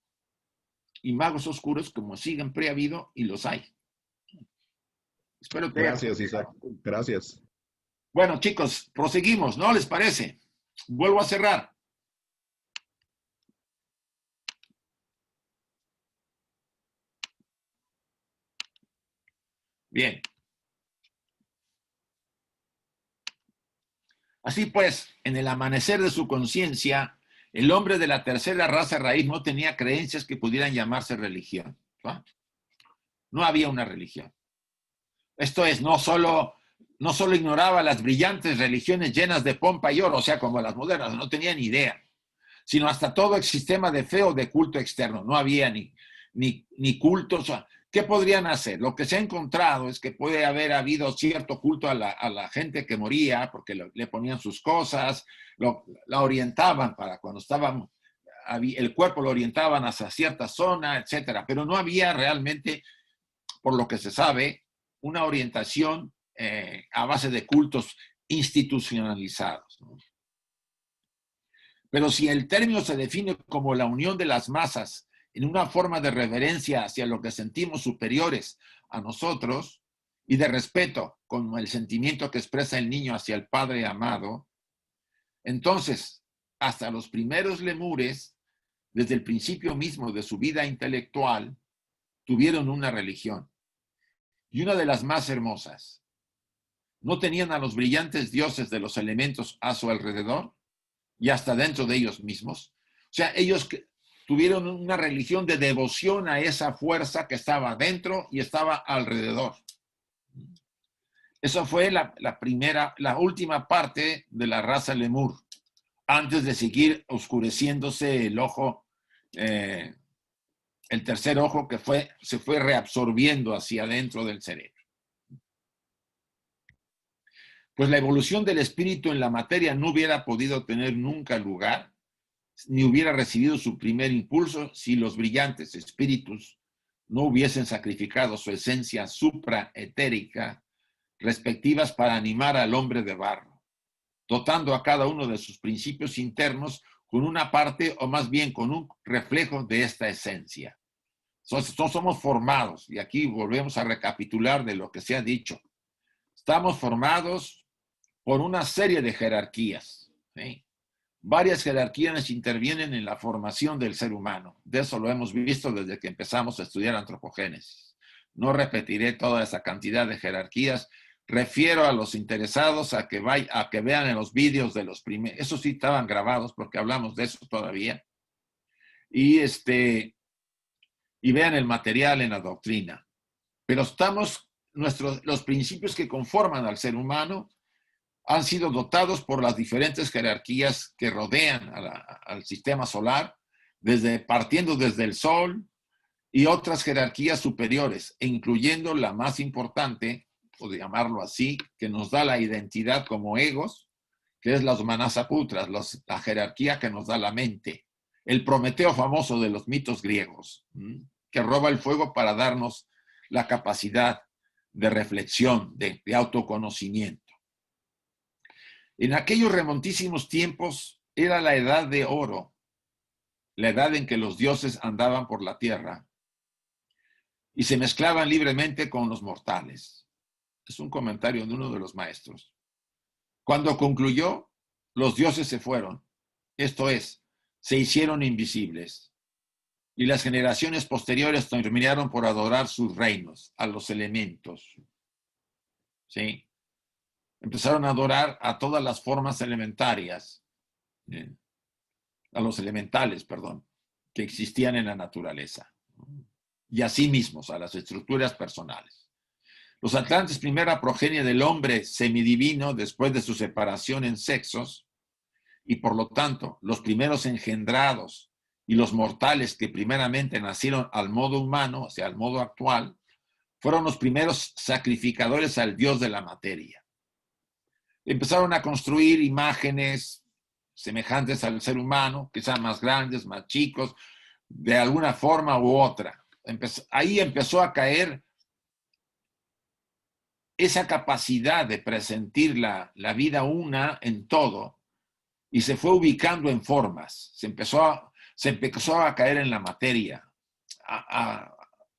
y magos oscuros, como siempre ha habido, y los hay. Espero que... Gracias, Isaac. Gracias. Bueno, chicos, proseguimos, ¿no les parece? Vuelvo a cerrar. Bien. Así pues, en el amanecer de su conciencia, el hombre de la tercera raza raíz no tenía creencias que pudieran llamarse religión. ¿Va? No había una religión. Esto es, no solo ignoraba las brillantes religiones llenas de pompa y oro, o sea, como las modernas, no tenía ni idea, sino hasta todo el sistema de fe o de culto externo. No había ni cultos. ¿Qué podrían hacer? Lo que se ha encontrado es que puede haber habido cierto culto a la gente que moría, porque le ponían sus cosas, la orientaban para cuando estaban, el cuerpo lo orientaban hacia cierta zona, etcétera. Pero no había realmente, por lo que se sabe, una orientación a base de cultos institucionalizados, ¿no? Pero si el término se define como la unión de las masas en una forma de reverencia hacia lo que sentimos superiores a nosotros y de respeto como el sentimiento que expresa el niño hacia el padre amado, entonces, hasta los primeros lemures, desde el principio mismo de su vida intelectual, tuvieron una religión. Y una de las más hermosas. ¿No tenían a los brillantes dioses de los elementos a su alrededor y hasta dentro de ellos mismos? O sea, ellos tuvieron una religión de devoción a esa fuerza que estaba dentro y estaba alrededor. Eso fue la última parte de la raza lemur, antes de seguir oscureciéndose el ojo, el tercer ojo que se fue reabsorbiendo hacia adentro del cerebro. Pues la evolución del espíritu en la materia no hubiera podido tener nunca lugar, ni hubiera recibido su primer impulso si los brillantes espíritus no hubiesen sacrificado su esencia supraetérica respectivas para animar al hombre de barro, dotando a cada uno de sus principios internos con una parte o más bien con un reflejo de esta esencia. Entonces, somos formados, y aquí volvemos a recapitular de lo que se ha dicho. Estamos formados por una serie de jerarquías, ¿sí? Varias jerarquías intervienen en la formación del ser humano. De eso lo hemos visto desde que empezamos a estudiar antropogénesis. No repetiré toda esa cantidad de jerarquías. Refiero a los interesados a que vean en los vídeos de los primeros. Esos sí estaban grabados porque hablamos de eso todavía. Y vean el material en la doctrina. Pero los principios que conforman al ser humano han sido dotados por las diferentes jerarquías que rodean al sistema solar, partiendo desde el Sol y otras jerarquías superiores, e incluyendo la más importante, por llamarlo así, que nos da la identidad como egos, que es los Manasaputras, la jerarquía que nos da la mente. El Prometeo famoso de los mitos griegos, que roba el fuego para darnos la capacidad de reflexión, de autoconocimiento. En aquellos remontísimos tiempos era la edad de oro, la edad en que los dioses andaban por la tierra, y se mezclaban libremente con los mortales. Es un comentario de uno de los maestros. Cuando concluyó, los dioses se fueron, esto es, se hicieron invisibles, y las generaciones posteriores terminaron por adorar sus reinos, a los elementos. ¿Sí? Empezaron a adorar a todas las formas elementarias, a los elementales, perdón, que existían en la naturaleza, y a sí mismos, a las estructuras personales. Los atlantes, primera progenie del hombre semidivino después de su separación en sexos, y por lo tanto, los primeros engendrados y los mortales que primeramente nacieron al modo humano, o sea, al modo actual, fueron los primeros sacrificadores al dios de la materia. Empezaron a construir imágenes semejantes al ser humano, quizás más grandes, más chicos, de alguna forma u otra. Ahí empezó a caer esa capacidad de presentir la vida una en todo, y se fue ubicando en formas, se empezó a caer en la materia,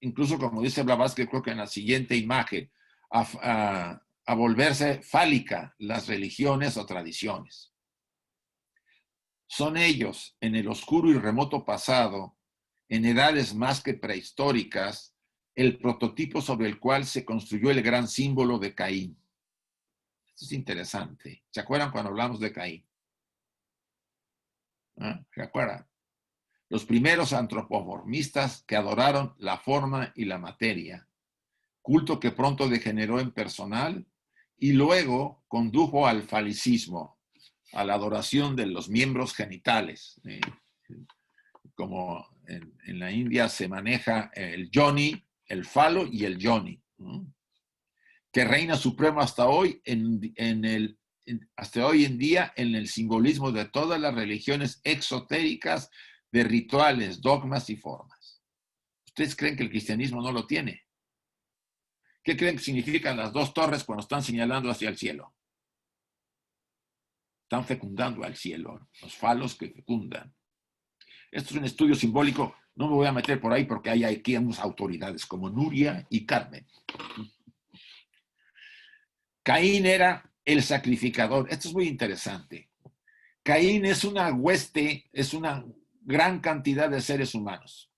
incluso como dice Blavatsky, creo que en la siguiente imagen, a volverse fálica las religiones o tradiciones. Son ellos, en el oscuro y remoto pasado, en edades más que prehistóricas, el prototipo sobre el cual se construyó el gran símbolo de Caín. Esto es interesante. ¿Se acuerdan cuando hablamos de Caín? ¿Se acuerdan? Los primeros antropomorfistas que adoraron la forma y la materia, culto que pronto degeneró en personal y luego condujo al falicismo, a la adoración de los miembros genitales. Como en la India se maneja el yoni, el falo y el yoni, que reina supremo hasta hoy hasta hoy en día en el simbolismo de todas las religiones exotéricas de rituales, dogmas y formas. ¿Ustedes creen que el cristianismo no lo tiene? ¿Qué creen que significan las dos torres cuando están señalando hacia el cielo? Están fecundando al cielo, los falos que fecundan. Esto es un estudio simbólico, no me voy a meter por ahí porque hay aquí unas autoridades como Nuria y Carmen. Caín era el sacrificador. Esto es muy interesante. Caín es una hueste, es una gran cantidad de seres humanos.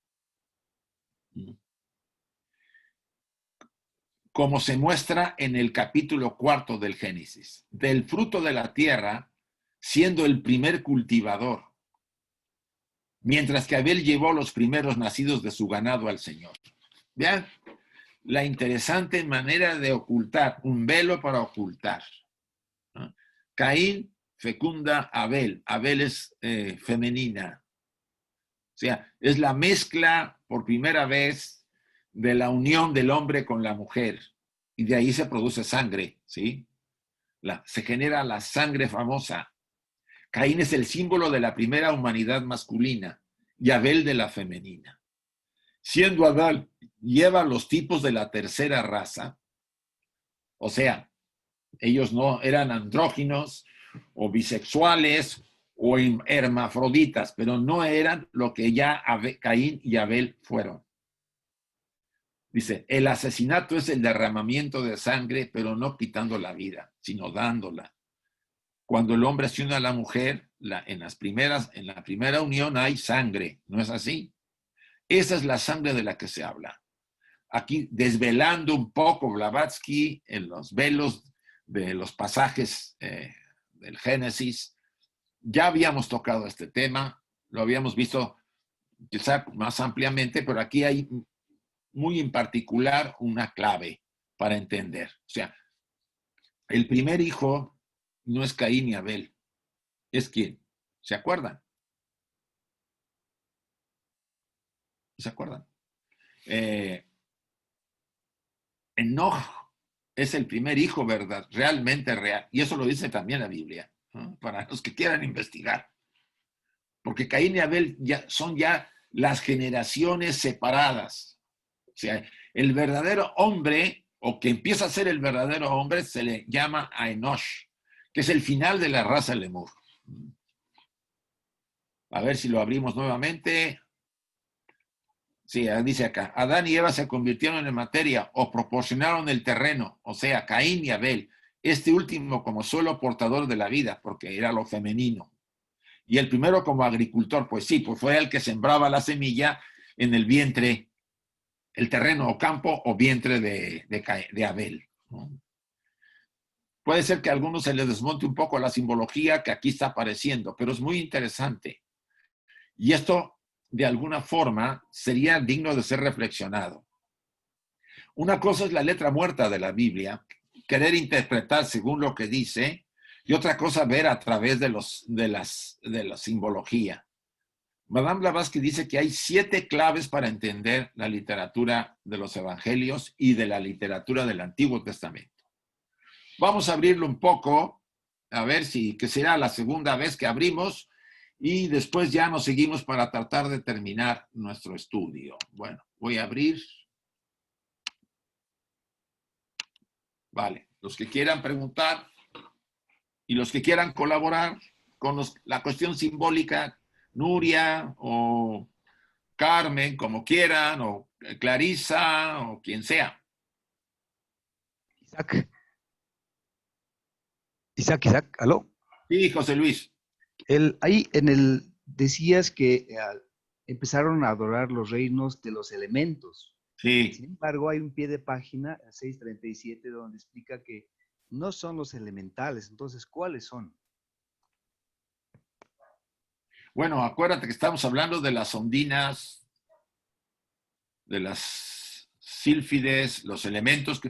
Como se muestra en el capítulo 4 del Génesis. Del fruto de la tierra, siendo el primer cultivador, mientras que Abel llevó los primeros nacidos de su ganado al Señor. Vean la interesante manera de ocultar, un velo para ocultar. Caín fecunda a Abel. Abel es femenina. O sea, es la mezcla por primera vez de la unión del hombre con la mujer. Y de ahí se produce sangre, ¿sí? Se genera la sangre famosa. Caín es el símbolo de la primera humanidad masculina y Abel de la femenina. Siendo Adán lleva los tipos de la tercera raza, o sea, ellos no eran andróginos o bisexuales o hermafroditas, pero no eran lo que ya Caín y Abel fueron. Dice, el asesinato es el derramamiento de sangre, pero no quitando la vida, sino dándola. Cuando el hombre se une a la mujer, en la primera unión hay sangre, ¿no es así? Esa es la sangre de la que se habla. Aquí, desvelando un poco Blavatsky en los velos de los pasajes del Génesis, ya habíamos tocado este tema, lo habíamos visto quizá más ampliamente, pero aquí hay muy en particular una clave para entender. O sea, el primer hijo no es Caín ni Abel, es ¿quién? ¿Se acuerdan? ¿Se acuerdan? Enoch es el primer hijo, ¿verdad? Realmente real. Y eso lo dice también la Biblia, ¿no? Para los que quieran investigar. Porque Caín y Abel son ya las generaciones separadas. O sea, el verdadero hombre, o que empieza a ser el verdadero hombre, se le llama a Enosh, que es el final de la raza Lemur. A ver si lo abrimos nuevamente. Sí, dice acá, Adán y Eva se convirtieron en materia o proporcionaron el terreno, o sea, Caín y Abel, este último como suelo portador de la vida, porque era lo femenino. Y el primero como agricultor, pues sí, pues fue el que sembraba la semilla en el vientre, el terreno o campo o vientre de Abel, ¿no? Puede ser que a algunos se les desmonte un poco la simbología que aquí está apareciendo, pero es muy interesante. Y esto, de alguna forma, sería digno de ser reflexionado. Una cosa es la letra muerta de la Biblia, querer interpretar según lo que dice, y otra cosa ver a través de la simbología. Madame Blavatsky dice que hay 7 claves para entender la literatura de los evangelios y de la literatura del Antiguo Testamento. Vamos a abrirlo un poco, a ver si que será la segunda vez que abrimos, y después ya nos seguimos para tratar de terminar nuestro estudio. Bueno, voy a abrir. Vale, los que quieran preguntar y los que quieran colaborar con la cuestión simbólica, Nuria o Carmen, como quieran, o Clarisa, o quien sea. Isaac, ¿aló? Sí, José Luis. Ahí decías que empezaron a adorar los reinos de los elementos. Sí. Sin embargo, hay un pie de página, 637, donde explica que no son los elementales. Entonces, ¿cuáles son? Bueno, acuérdate que estamos hablando de las ondinas, de las sílfides, los elementos.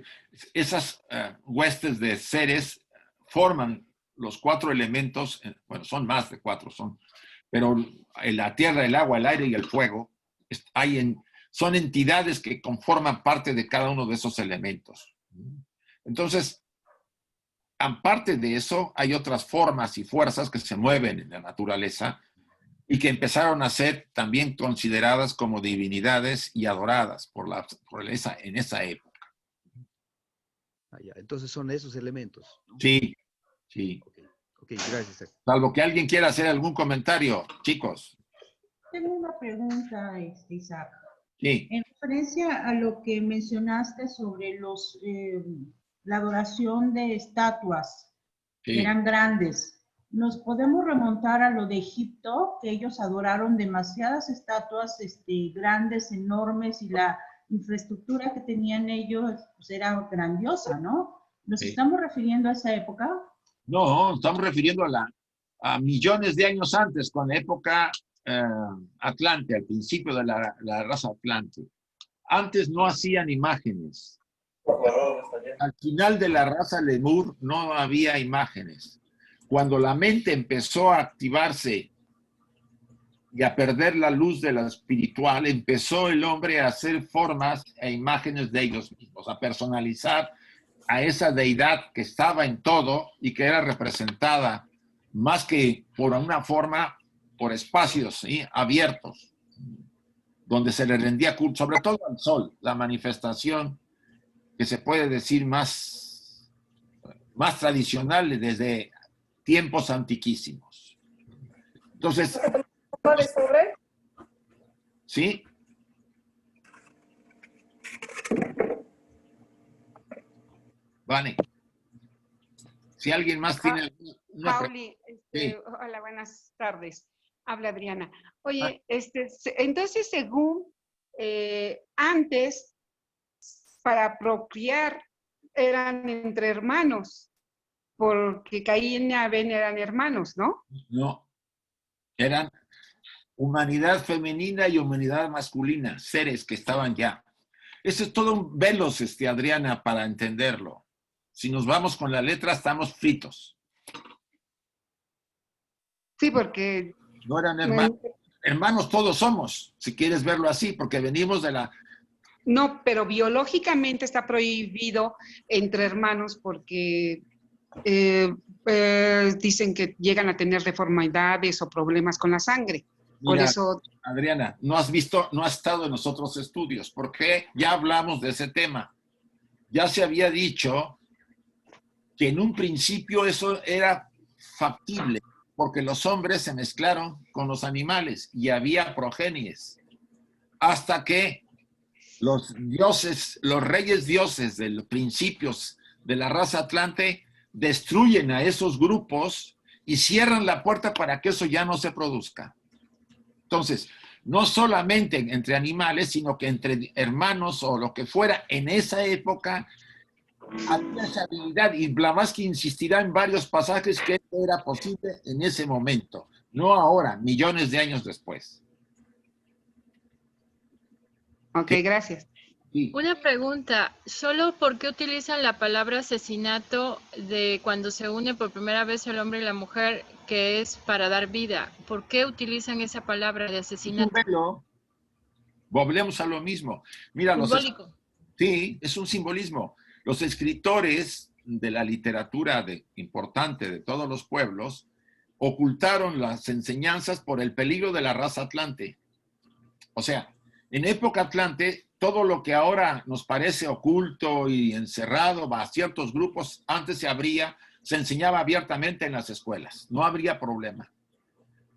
Esas huestes de seres forman los 4 elementos, bueno, son más de 4, pero en la tierra, el agua, el aire y el fuego son entidades que conforman parte de cada uno de esos elementos. Entonces, aparte de eso, hay otras formas y fuerzas que se mueven en la naturaleza y que empezaron a ser también consideradas como divinidades y adoradas en esa época. Entonces son esos elementos, ¿no? Sí, sí. Ok, gracias. Salvo que alguien quiera hacer algún comentario, chicos. Tengo una pregunta, Isaac. Sí. En referencia a lo que mencionaste sobre la adoración de estatuas que eran grandes, ¿nos podemos remontar a lo de Egipto, que ellos adoraron demasiadas estatuas grandes, enormes, y la infraestructura que tenían ellos pues, era grandiosa, ¿no? ¿Nos estamos refiriendo a esa época? No, estamos refiriendo a millones de años antes, con la época Atlante, al principio de la raza Atlante. Antes no hacían imágenes. Al final de la raza Lemur no había imágenes. Cuando la mente empezó a activarse y a perder la luz de lo espiritual, empezó el hombre a hacer formas e imágenes de ellos mismos, a personalizar a esa deidad que estaba en todo y que era representada más que por una forma, por espacios, ¿sí?, abiertos, donde se le rendía culto, sobre todo al sol, la manifestación que se puede decir más tradicional desde tiempos antiquísimos. Entonces, ¿sí? Vale. Si alguien más tiene una Pauli, sí. Hola, buenas tardes. Habla Adriana. Oye, entonces según antes, para procrear eran entre hermanos, porque Caín y Abel eran hermanos, ¿no? No, eran humanidad femenina y humanidad masculina, seres que estaban ya. Eso es todo un velos, Adriana, para entenderlo. Si nos vamos con la letra, estamos fritos. Sí, porque... No eran hermanos. Hermanos todos somos, si quieres verlo así, porque venimos de la... No, pero biológicamente está prohibido entre hermanos porque dicen que llegan a tener deformidades o problemas con la sangre. Por Mira, eso... Adriana, no has estado en los otros estudios, porque ya hablamos de ese tema. Ya se había dicho que en un principio eso era factible, porque los hombres se mezclaron con los animales y había progenies. hasta que los dioses, los reyes dioses de los principios de la raza atlante destruyen a esos grupos y cierran la puerta para que eso ya no se produzca. Entonces, no solamente entre animales, sino que entre hermanos o lo que fuera, en esa época había esa habilidad, y Blavatsky insistirá en varios pasajes que esto era posible en ese momento, no ahora, millones de años después. Ok, gracias. Sí. Una pregunta, ¿solo por qué utilizan la palabra asesinato de cuando se une por primera vez el hombre y la mujer, que es para dar vida? ¿Por qué utilizan esa palabra de asesinato? Volvemos a lo mismo. Mira, Simbólico. Sí, es un simbolismo. Los escritores de la literatura importante de todos los pueblos ocultaron las enseñanzas por el peligro de la raza atlante. O sea, en época atlante, todo lo que ahora nos parece oculto y encerrado a ciertos grupos, antes se enseñaba abiertamente en las escuelas. No habría problema.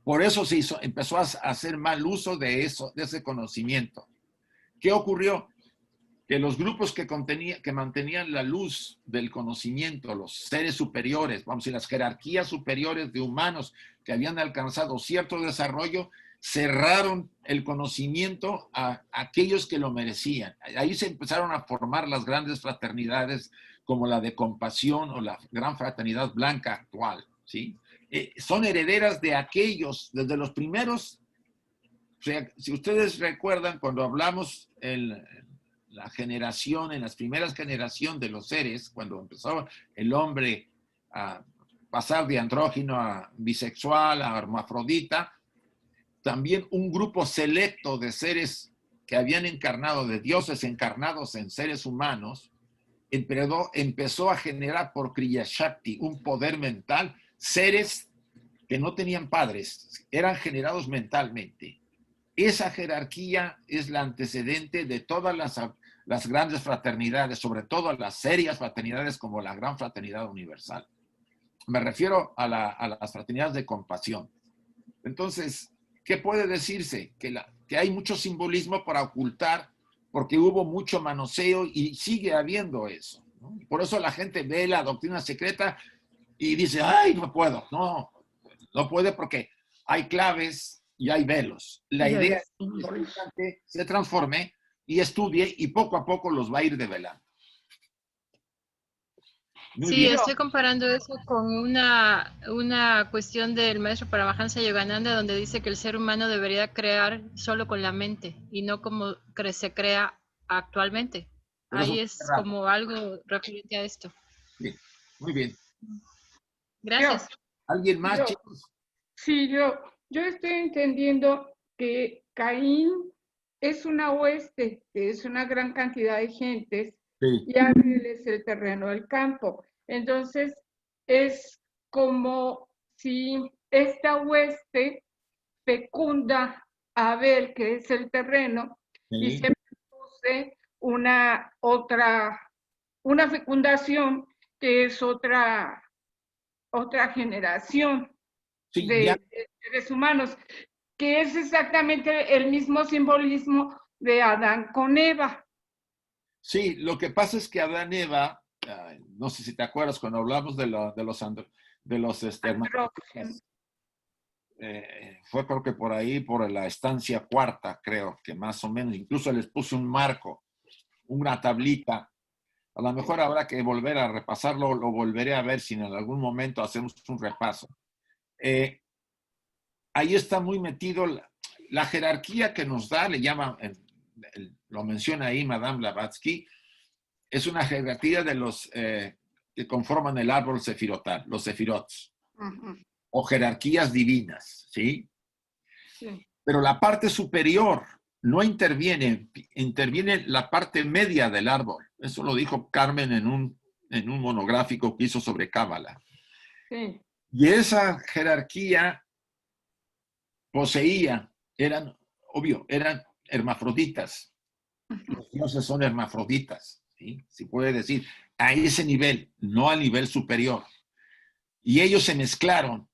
Por eso empezó a hacer mal uso de ese conocimiento. ¿Qué ocurrió? Que los grupos que mantenían la luz del conocimiento, los seres superiores, vamos a decir, las jerarquías superiores de humanos que habían alcanzado cierto desarrollo, cerraron el conocimiento a aquellos que lo merecían. Ahí se empezaron a formar las grandes fraternidades como la de Compasión o la Gran Fraternidad Blanca actual, ¿sí? Son herederas de aquellos, desde los primeros. O sea, si ustedes recuerdan, cuando hablamos en las primeras generaciones de los seres, cuando empezó el hombre a pasar de andrógino a bisexual, a hermafrodita, también un grupo selecto de seres que habían encarnado, de dioses encarnados en seres humanos, empezó a generar por Kriya Shakti un poder mental, seres que no tenían padres, eran generados mentalmente. Esa jerarquía es la antecedente de todas las grandes fraternidades, sobre todo las serias fraternidades como la Gran Fraternidad Universal. Me refiero a las fraternidades de compasión. Entonces, ¿qué puede decirse? Que hay mucho simbolismo para ocultar, porque hubo mucho manoseo y sigue habiendo eso, ¿no? Por eso la gente ve la doctrina secreta y dice, ¡ay, no puedo! No puede porque hay claves y hay velos. La idea es que se transforme y estudie y poco a poco los va a ir develando. Muy Sí, bien. estoy comparando eso con una cuestión del maestro Paramahansa Yogananda, donde dice que el ser humano debería crear solo con la mente y no como se crea actualmente. Pero Ahí eso es como algo referente a esto. Bien. Muy bien. Gracias. ¿Alguien más, chicos? Sí, yo estoy entendiendo que Caín es una hueste, que es una gran cantidad de gentes, Sí. y Abel es el terreno del campo. Entonces, es como si esta hueste fecunda a Abel, que es el terreno, y Sí. se produce una fecundación que es otra generación Sí, de seres humanos, que es exactamente el mismo simbolismo de Adán con Eva. Sí, lo que pasa es que Adán y Eva, no sé si te acuerdas cuando hablamos de los hermafroditas, fue creo que por ahí, por la estancia cuarta, creo que más o menos, incluso les puse un marco, una tablita. A lo mejor habrá que volver a repasarlo, lo volveré a ver si en algún momento hacemos un repaso. Ahí está muy metido la jerarquía que nos da, le llaman, lo menciona ahí Madame Blavatsky, es una jerarquía de los que conforman el árbol sefirotal, los sefirots, o jerarquías divinas, ¿sí? Sí. Pero la parte superior no interviene la parte media del árbol. Eso lo dijo Carmen en un monográfico que hizo sobre Cábala. Sí. Y esa jerarquía eran hermafroditas. Los dioses son hermafroditas, ¿sí? Se puede decir, a ese nivel, no al nivel superior. Y ellos se mezclaron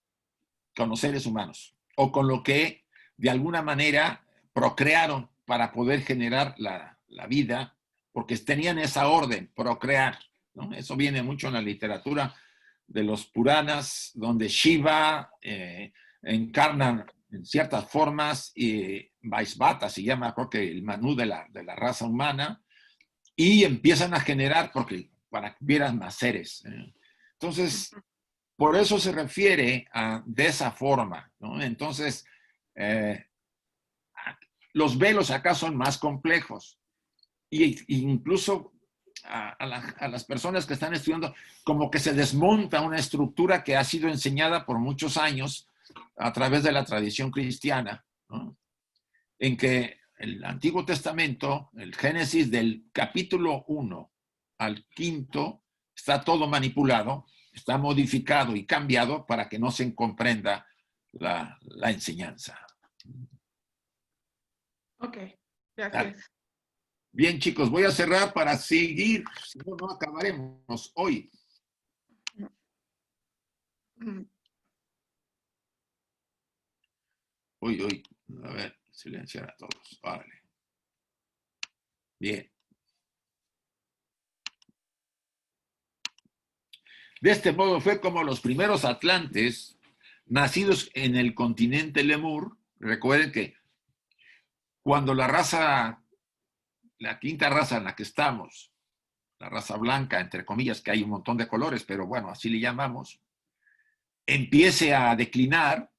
con los seres humanos, o con lo que de alguna manera procrearon para poder generar la vida, porque tenían esa orden, procrear, ¿no? Eso viene mucho en la literatura de los Puranas, donde Shiva encarna en ciertas formas, y Vaisvata se llama, creo que el Manu de la raza humana, y empiezan a generar, porque para que hubieran más seres. Entonces, por eso se refiere de esa forma, ¿no? Entonces, los velos acá son más complejos. Y incluso a las personas que están estudiando, como que se desmonta una estructura que ha sido enseñada por muchos años a través de la tradición cristiana, ¿no? En que el Antiguo Testamento, el Génesis del capítulo 1 al 5, está todo manipulado, está modificado y cambiado para que no se comprenda la enseñanza. Ok, gracias. Bien, chicos, voy a cerrar para seguir, si no, no acabaremos hoy. Hoy, a ver, silenciar a todos. Vale. Bien. De este modo fue como los primeros atlantes, nacidos en el continente Lemur. Recuerden que cuando la quinta raza en la que estamos, la raza blanca, entre comillas, que hay un montón de colores, pero bueno, así le llamamos, empiece a declinar,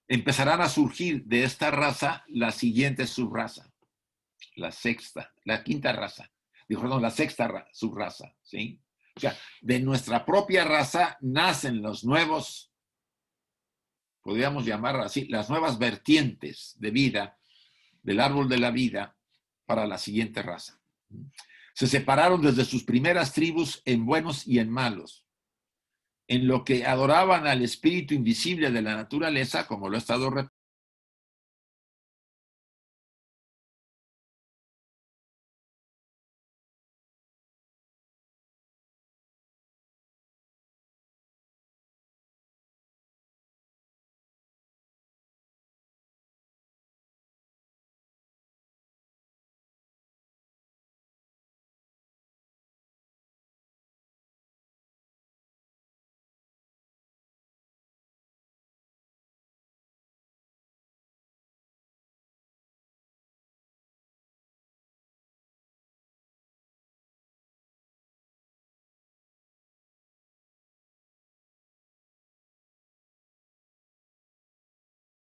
empezarán a surgir de esta raza la siguiente subraza, la quinta raza, perdón, la sexta subraza, ¿sí? O sea, de nuestra propia raza nacen los nuevos, podríamos llamar así, las nuevas vertientes de vida del árbol de la vida para la siguiente raza. Se separaron desde sus primeras tribus en buenos y en malos, en lo que adoraban al espíritu invisible de la naturaleza, como lo he estado repitiendo,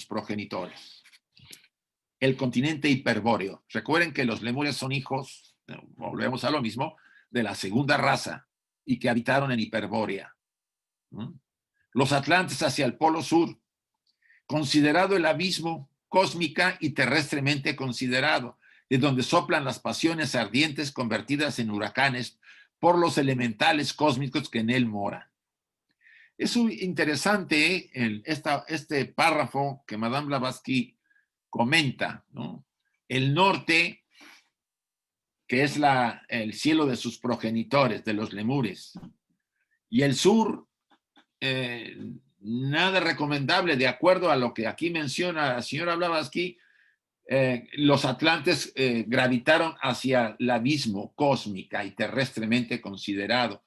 progenitores. El continente hiperbóreo. Recuerden que los lemures son hijos, volvemos a lo mismo, de la segunda raza y que habitaron en Hiperbórea. Los atlantes hacia el polo sur, considerado el abismo cósmica y terrestremente considerado, de donde soplan las pasiones ardientes convertidas en huracanes por los elementales cósmicos que en él moran. Es interesante este párrafo que Madame Blavatsky comenta, ¿no? El norte, que es el cielo de sus progenitores, de los lemures, y el sur, nada recomendable, de acuerdo a lo que aquí menciona la señora Blavatsky. Los atlantes gravitaron hacia el abismo cósmica y terrestremente considerado.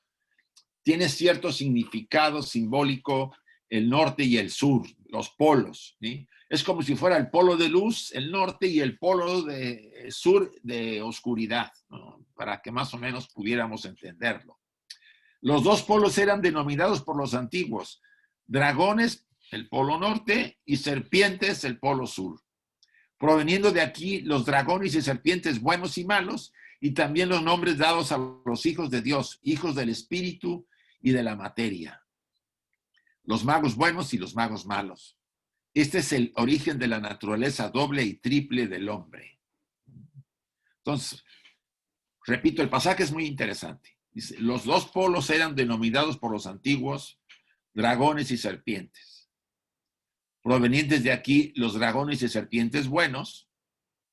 Tiene cierto significado simbólico el norte y el sur, los polos, ¿sí? Es como si fuera el polo de luz, el norte, y el polo de sur de oscuridad, ¿no? Para que más o menos pudiéramos entenderlo. Los dos polos eran denominados por los antiguos: dragones, el polo norte, y serpientes, el polo sur. Proveniendo de aquí los dragones y serpientes buenos y malos, y también los nombres dados a los hijos de Dios, hijos del espíritu y de la materia. Los magos buenos y los magos malos. Este es el origen de la naturaleza doble y triple del hombre. Entonces, repito, el pasaje es muy interesante. Dice, los dos polos eran denominados por los antiguos dragones y serpientes. Provenientes de aquí los dragones y serpientes buenos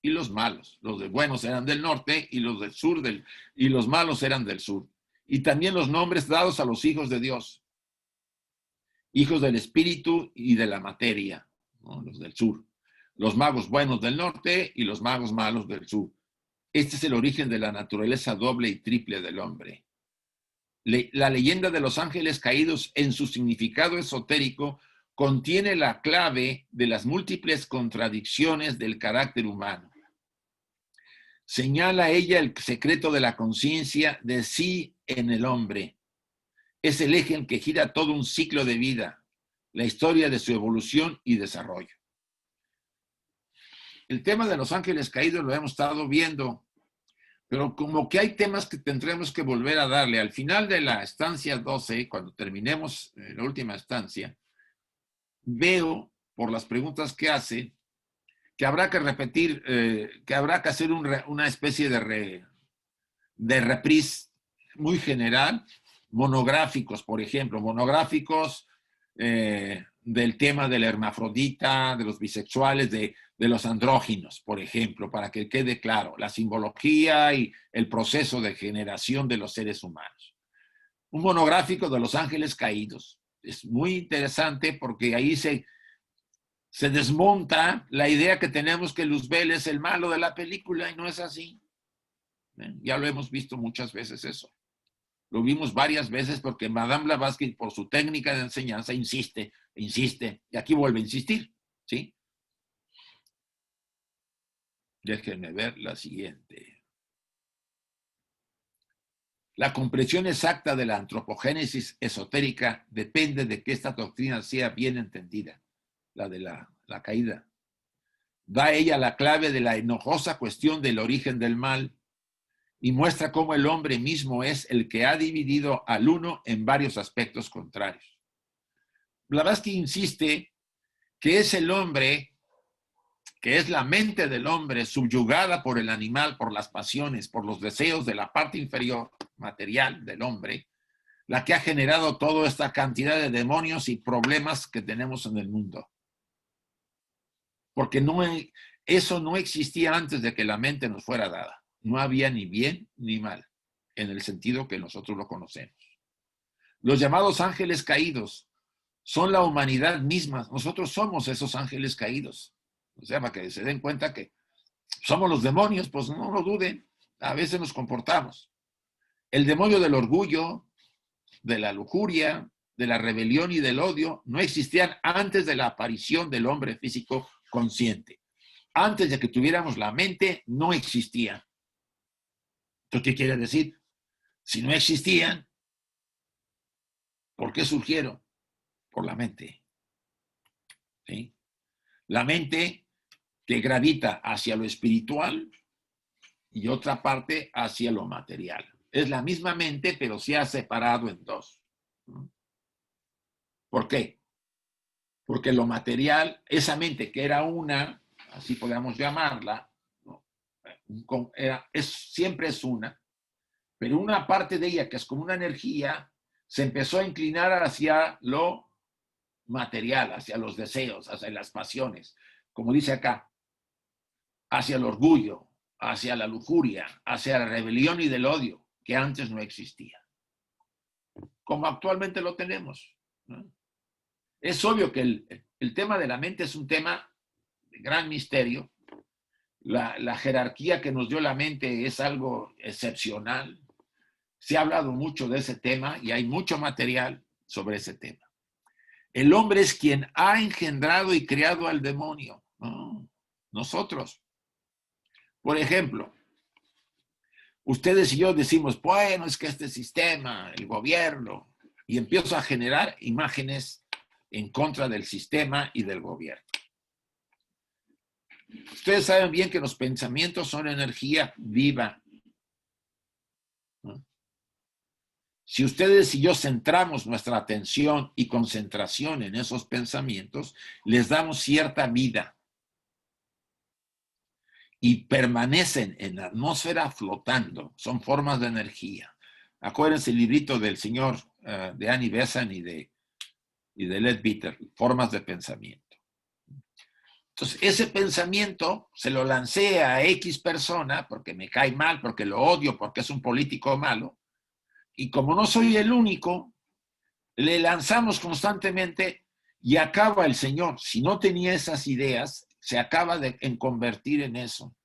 y los malos. Los de buenos eran del norte y los del sur y los malos eran del sur. Y también los nombres dados a los hijos de Dios, hijos del espíritu y de la materia, ¿no? Los del sur. Los magos buenos del norte y los magos malos del sur. Este es el origen de la naturaleza doble y triple del hombre. La leyenda de los ángeles caídos en su significado esotérico contiene la clave de las múltiples contradicciones del carácter humano. Señala ella el secreto de la conciencia de sí en el hombre. Es el eje en que gira todo un ciclo de vida, la historia de su evolución y desarrollo. El tema de los ángeles caídos lo hemos estado viendo, pero como que hay temas que tendremos que volver a darle. Al final de la estancia 12, cuando terminemos la última estancia, veo, por las preguntas que hace, que habrá que repetir, que habrá que hacer una especie de reprise muy general, monográficos, por ejemplo, monográficos del tema del hermafrodita, de los bisexuales, de los andróginos, por ejemplo, para que quede claro, la simbología y el proceso de generación de los seres humanos. Un monográfico de los ángeles caídos. Es muy interesante porque ahí se desmonta la idea que tenemos que Luzbel es el malo de la película y no es así. Ya lo hemos visto muchas veces eso. Lo vimos varias veces porque Madame Blavatsky, por su técnica de enseñanza, insiste, y aquí vuelve a insistir, ¿sí? Déjenme ver la siguiente. La comprensión exacta de la antropogénesis esotérica depende de que esta doctrina sea bien entendida, la de la caída. Da ella la clave de la enojosa cuestión del origen del mal y muestra cómo el hombre mismo es el que ha dividido al uno en varios aspectos contrarios. Blavatsky insiste que es el hombre, que es la mente del hombre subyugada por el animal, por las pasiones, por los deseos de la parte inferior material del hombre, la que ha generado toda esta cantidad de demonios y problemas que tenemos en el mundo. Porque eso no existía antes de que la mente nos fuera dada. No había ni bien ni mal, en el sentido que nosotros lo conocemos. Los llamados ángeles caídos son la humanidad misma. Nosotros somos esos ángeles caídos. O sea, para que se den cuenta que somos los demonios, pues no lo duden. A veces nos comportamos. El demonio del orgullo, de la lujuria, de la rebelión y del odio no existían antes de la aparición del hombre físico consciente. Antes de que tuviéramos la mente, no existían. ¿Esto qué quiere decir? Si no existían, ¿por qué surgieron? Por la mente. ¿Sí? La mente que gravita hacia lo espiritual y otra parte hacia lo material. Es la misma mente, pero se ha separado en dos. ¿Por qué? Porque lo material, esa mente que era una, así podemos llamarla, siempre es una, pero una parte de ella que es como una energía se empezó a inclinar hacia lo material, hacia los deseos, hacia las pasiones, como dice acá, hacia el orgullo, hacia la lujuria, hacia la rebelión y del odio, que antes no existía, como actualmente lo tenemos, ¿no? Es obvio que el tema de la mente es un tema de gran misterio. La jerarquía que nos dio la mente es algo excepcional. Se ha hablado mucho de ese tema y hay mucho material sobre ese tema. El hombre es quien ha engendrado y creado al demonio. No, nosotros. Por ejemplo, ustedes y yo decimos, bueno, es que este sistema, el gobierno, y empiezo a generar imágenes en contra del sistema y del gobierno. Ustedes saben bien que los pensamientos son energía viva, ¿no? Si ustedes y yo centramos nuestra atención y concentración en esos pensamientos, les damos cierta vida y permanecen en la atmósfera flotando. Son formas de energía. Acuérdense el librito del señor de Annie Besant y de Led Bitter, Formas de Pensamiento. Entonces, ese pensamiento se lo lancé a X persona porque me cae mal, porque lo odio, porque es un político malo. Y como no soy el único, le lanzamos constantemente y acaba el señor. Si no tenía esas ideas, se acaba en convertir en eso.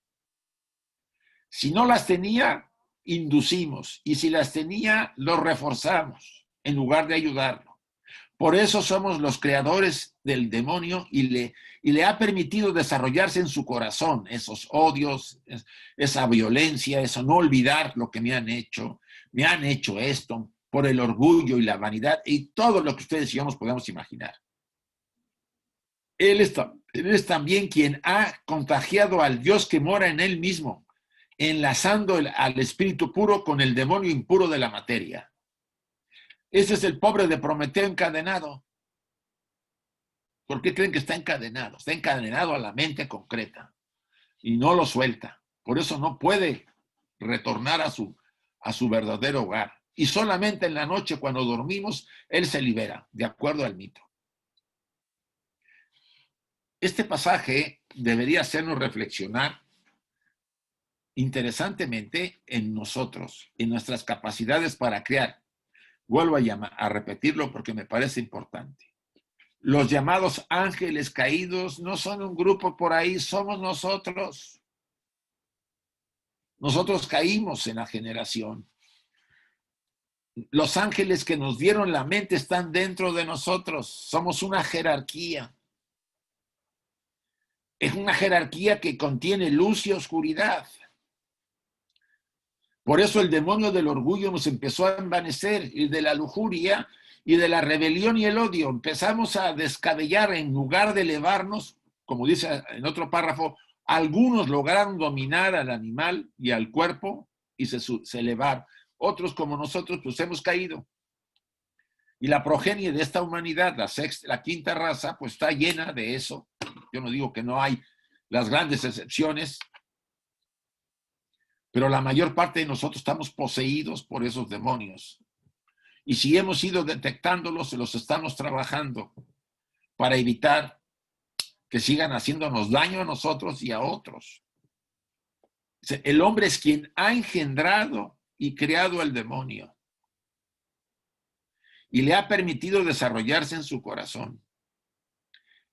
Si no las tenía, inducimos. Y si las tenía, lo reforzamos en lugar de ayudarlo. Por eso somos los creadores del demonio y le ha permitido desarrollarse en su corazón esos odios, esa violencia, eso no olvidar lo que me han hecho esto, por el orgullo y la vanidad y todo lo que ustedes y yo nos podemos imaginar. Él es también quien ha contagiado al Dios que mora en él mismo, enlazando al espíritu puro con el demonio impuro de la materia. Ese es el pobre de Prometeo encadenado. ¿Por qué creen que está encadenado? Está encadenado a la mente concreta y no lo suelta. Por eso no puede retornar a su verdadero hogar. Y solamente en la noche, cuando dormimos, él se libera, de acuerdo al mito. Este pasaje debería hacernos reflexionar interesantemente en nosotros, en nuestras capacidades para crear. Vuelvo a repetirlo porque me parece importante. Los llamados ángeles caídos no son un grupo por ahí, somos nosotros. Nosotros caímos en la generación. Los ángeles que nos dieron la mente están dentro de nosotros. Somos una jerarquía. Es una jerarquía que contiene luz y oscuridad. Por eso el demonio del orgullo nos empezó a envanecer, y de la lujuria y de la rebelión y el odio. Empezamos a descabellar en lugar de elevarnos, como dice en otro párrafo, algunos lograron dominar al animal y al cuerpo y se elevar. Otros como nosotros pues hemos caído. Y la progenie de esta humanidad, la quinta raza, pues está llena de eso. Yo no digo que no hay las grandes excepciones, pero la mayor parte de nosotros estamos poseídos por esos demonios. Y si hemos ido detectándolos, los estamos trabajando para evitar que sigan haciéndonos daño a nosotros y a otros. El hombre es quien ha engendrado y creado al demonio. Y le ha permitido desarrollarse en su corazón.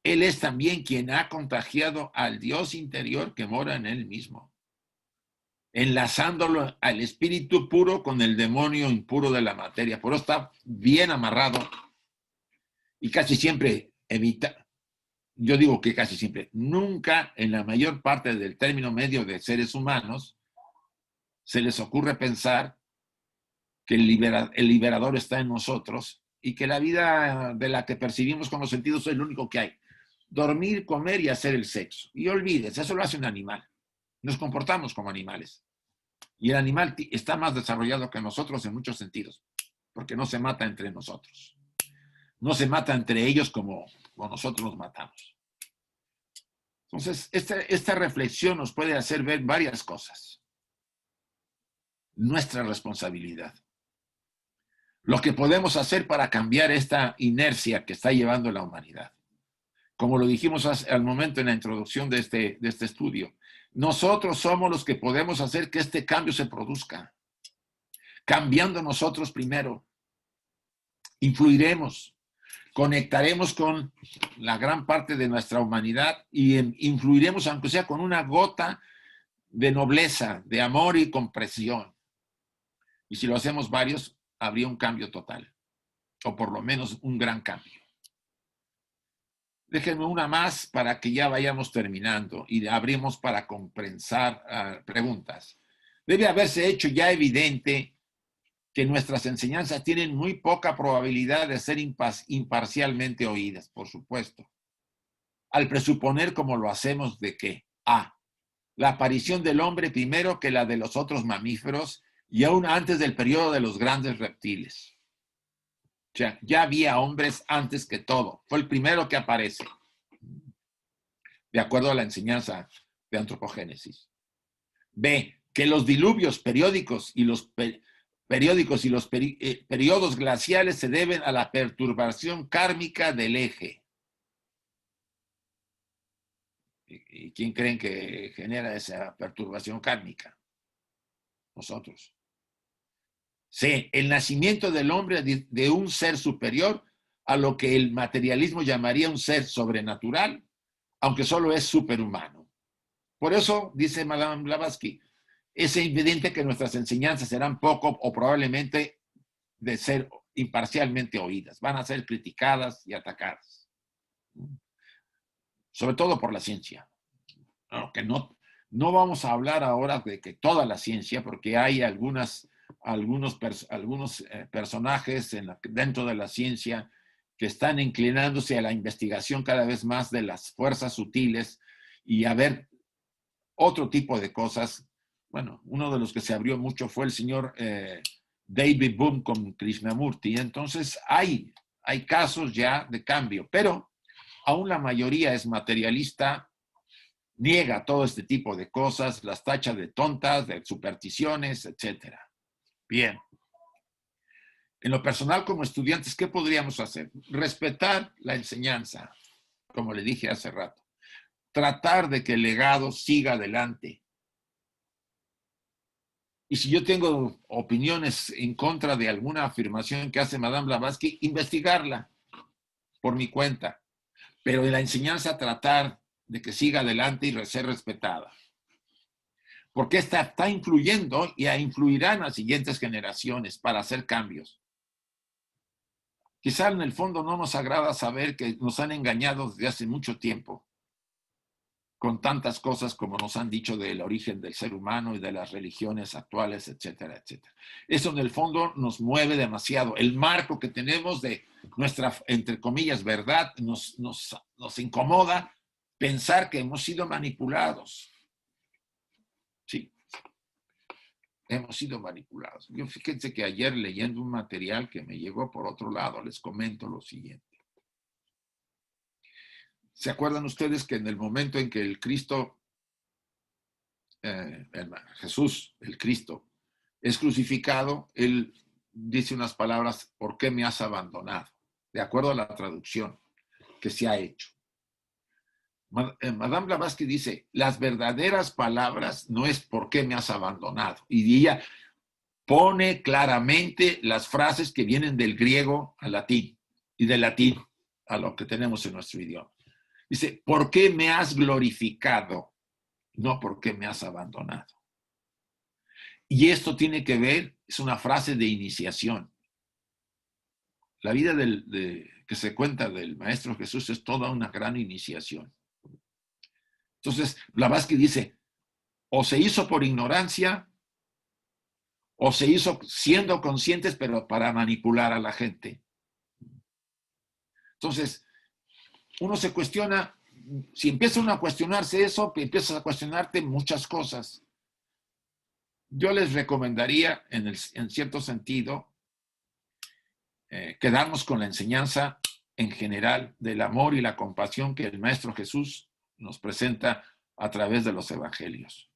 Él es también quien ha contagiado al Dios interior que mora en él mismo, enlazándolo al espíritu puro con el demonio impuro de la materia. Por eso está bien amarrado y casi siempre evita. Yo digo que casi siempre, nunca en la mayor parte del término medio de seres humanos se les ocurre pensar que el liberador está en nosotros y que la vida de la que percibimos con los sentidos es lo único que hay. Dormir, comer y hacer el sexo. Y olvídese, eso lo hace un animal. Nos comportamos como animales. Y el animal está más desarrollado que nosotros en muchos sentidos, porque no se mata entre nosotros. No se mata entre ellos como nosotros nos matamos. Entonces, esta reflexión nos puede hacer ver varias cosas. Nuestra responsabilidad. Lo que podemos hacer para cambiar esta inercia que está llevando la humanidad. Como lo dijimos al momento en la introducción de este estudio, nosotros somos los que podemos hacer que este cambio se produzca. Cambiando nosotros primero. Influiremos, conectaremos con la gran parte de nuestra humanidad y influiremos, aunque sea con una gota de nobleza, de amor y comprensión. Y si lo hacemos varios, habría un cambio total, o por lo menos un gran cambio. Déjenme una más para que ya vayamos terminando y abrimos para compensar preguntas. Debe haberse hecho ya evidente que nuestras enseñanzas tienen muy poca probabilidad de ser imparcialmente oídas, por supuesto. Al presuponer, como lo hacemos, de que A, la aparición del hombre primero que la de los otros mamíferos y aún antes del periodo de los grandes reptiles. O sea, ya había hombres antes que todo. Fue el primero que aparece. De acuerdo a la enseñanza de antropogénesis. B, que los diluvios periódicos y los periodos glaciales se deben a la perturbación kármica del eje. ¿Y quién creen que genera esa perturbación kármica? Nosotros. C, el nacimiento del hombre de un ser superior a lo que el materialismo llamaría un ser sobrenatural, aunque solo es superhumano. Por eso, dice Madame Blavatsky, es evidente que nuestras enseñanzas serán poco o probablemente de ser imparcialmente oídas. Van a ser criticadas y atacadas. Sobre todo por la ciencia. Aunque no vamos a hablar ahora de que toda la ciencia, porque hay algunos personajes dentro de la ciencia que están inclinándose a la investigación cada vez más de las fuerzas sutiles y a ver otro tipo de cosas. Bueno, uno de los que se abrió mucho fue el señor David Bohm con Krishnamurti. Entonces hay casos ya de cambio, pero aún la mayoría es materialista, niega todo este tipo de cosas, las tacha de tontas, de supersticiones, etc. Bien. En lo personal, como estudiantes, ¿qué podríamos hacer? Respetar la enseñanza, como le dije hace rato. Tratar de que el legado siga adelante. Y si yo tengo opiniones en contra de alguna afirmación que hace Madame Blavatsky, investigarla por mi cuenta. Pero en la enseñanza tratar de que siga adelante y ser respetada. Porque esta está influyendo y influirá en las siguientes generaciones para hacer cambios. Quizá en el fondo no nos agrada saber que nos han engañado desde hace mucho tiempo con tantas cosas como nos han dicho del origen del ser humano y de las religiones actuales, etcétera, etcétera. Eso en el fondo nos mueve demasiado. El marco que tenemos de nuestra, entre comillas, verdad nos incomoda pensar que hemos sido manipulados. Sí, hemos sido manipulados. Yo fíjense que ayer leyendo un material que me llegó por otro lado, les comento lo siguiente. ¿Se acuerdan ustedes que en el momento en que el Cristo, Jesús, el Cristo, es crucificado, él dice unas palabras, ¿por qué me has abandonado? De acuerdo a la traducción que se ha hecho. Madame Blavatsky dice, las verdaderas palabras no es ¿por qué me has abandonado? Y ella pone claramente las frases que vienen del griego al latín y del latín a lo que tenemos en nuestro idioma. Dice, ¿por qué me has glorificado? No, ¿por qué me has abandonado? Y esto tiene que ver, es una frase de iniciación. La vida que se cuenta del Maestro Jesús es toda una gran iniciación. Entonces, Blavatsky dice, o se hizo por ignorancia, o se hizo siendo conscientes, pero para manipular a la gente. Entonces, uno se cuestiona, si empieza uno a cuestionarse eso, empiezas a cuestionarte muchas cosas. Yo les recomendaría, en cierto sentido, quedarnos con la enseñanza en general del amor y la compasión que el Maestro Jesús nos presenta a través de los evangelios.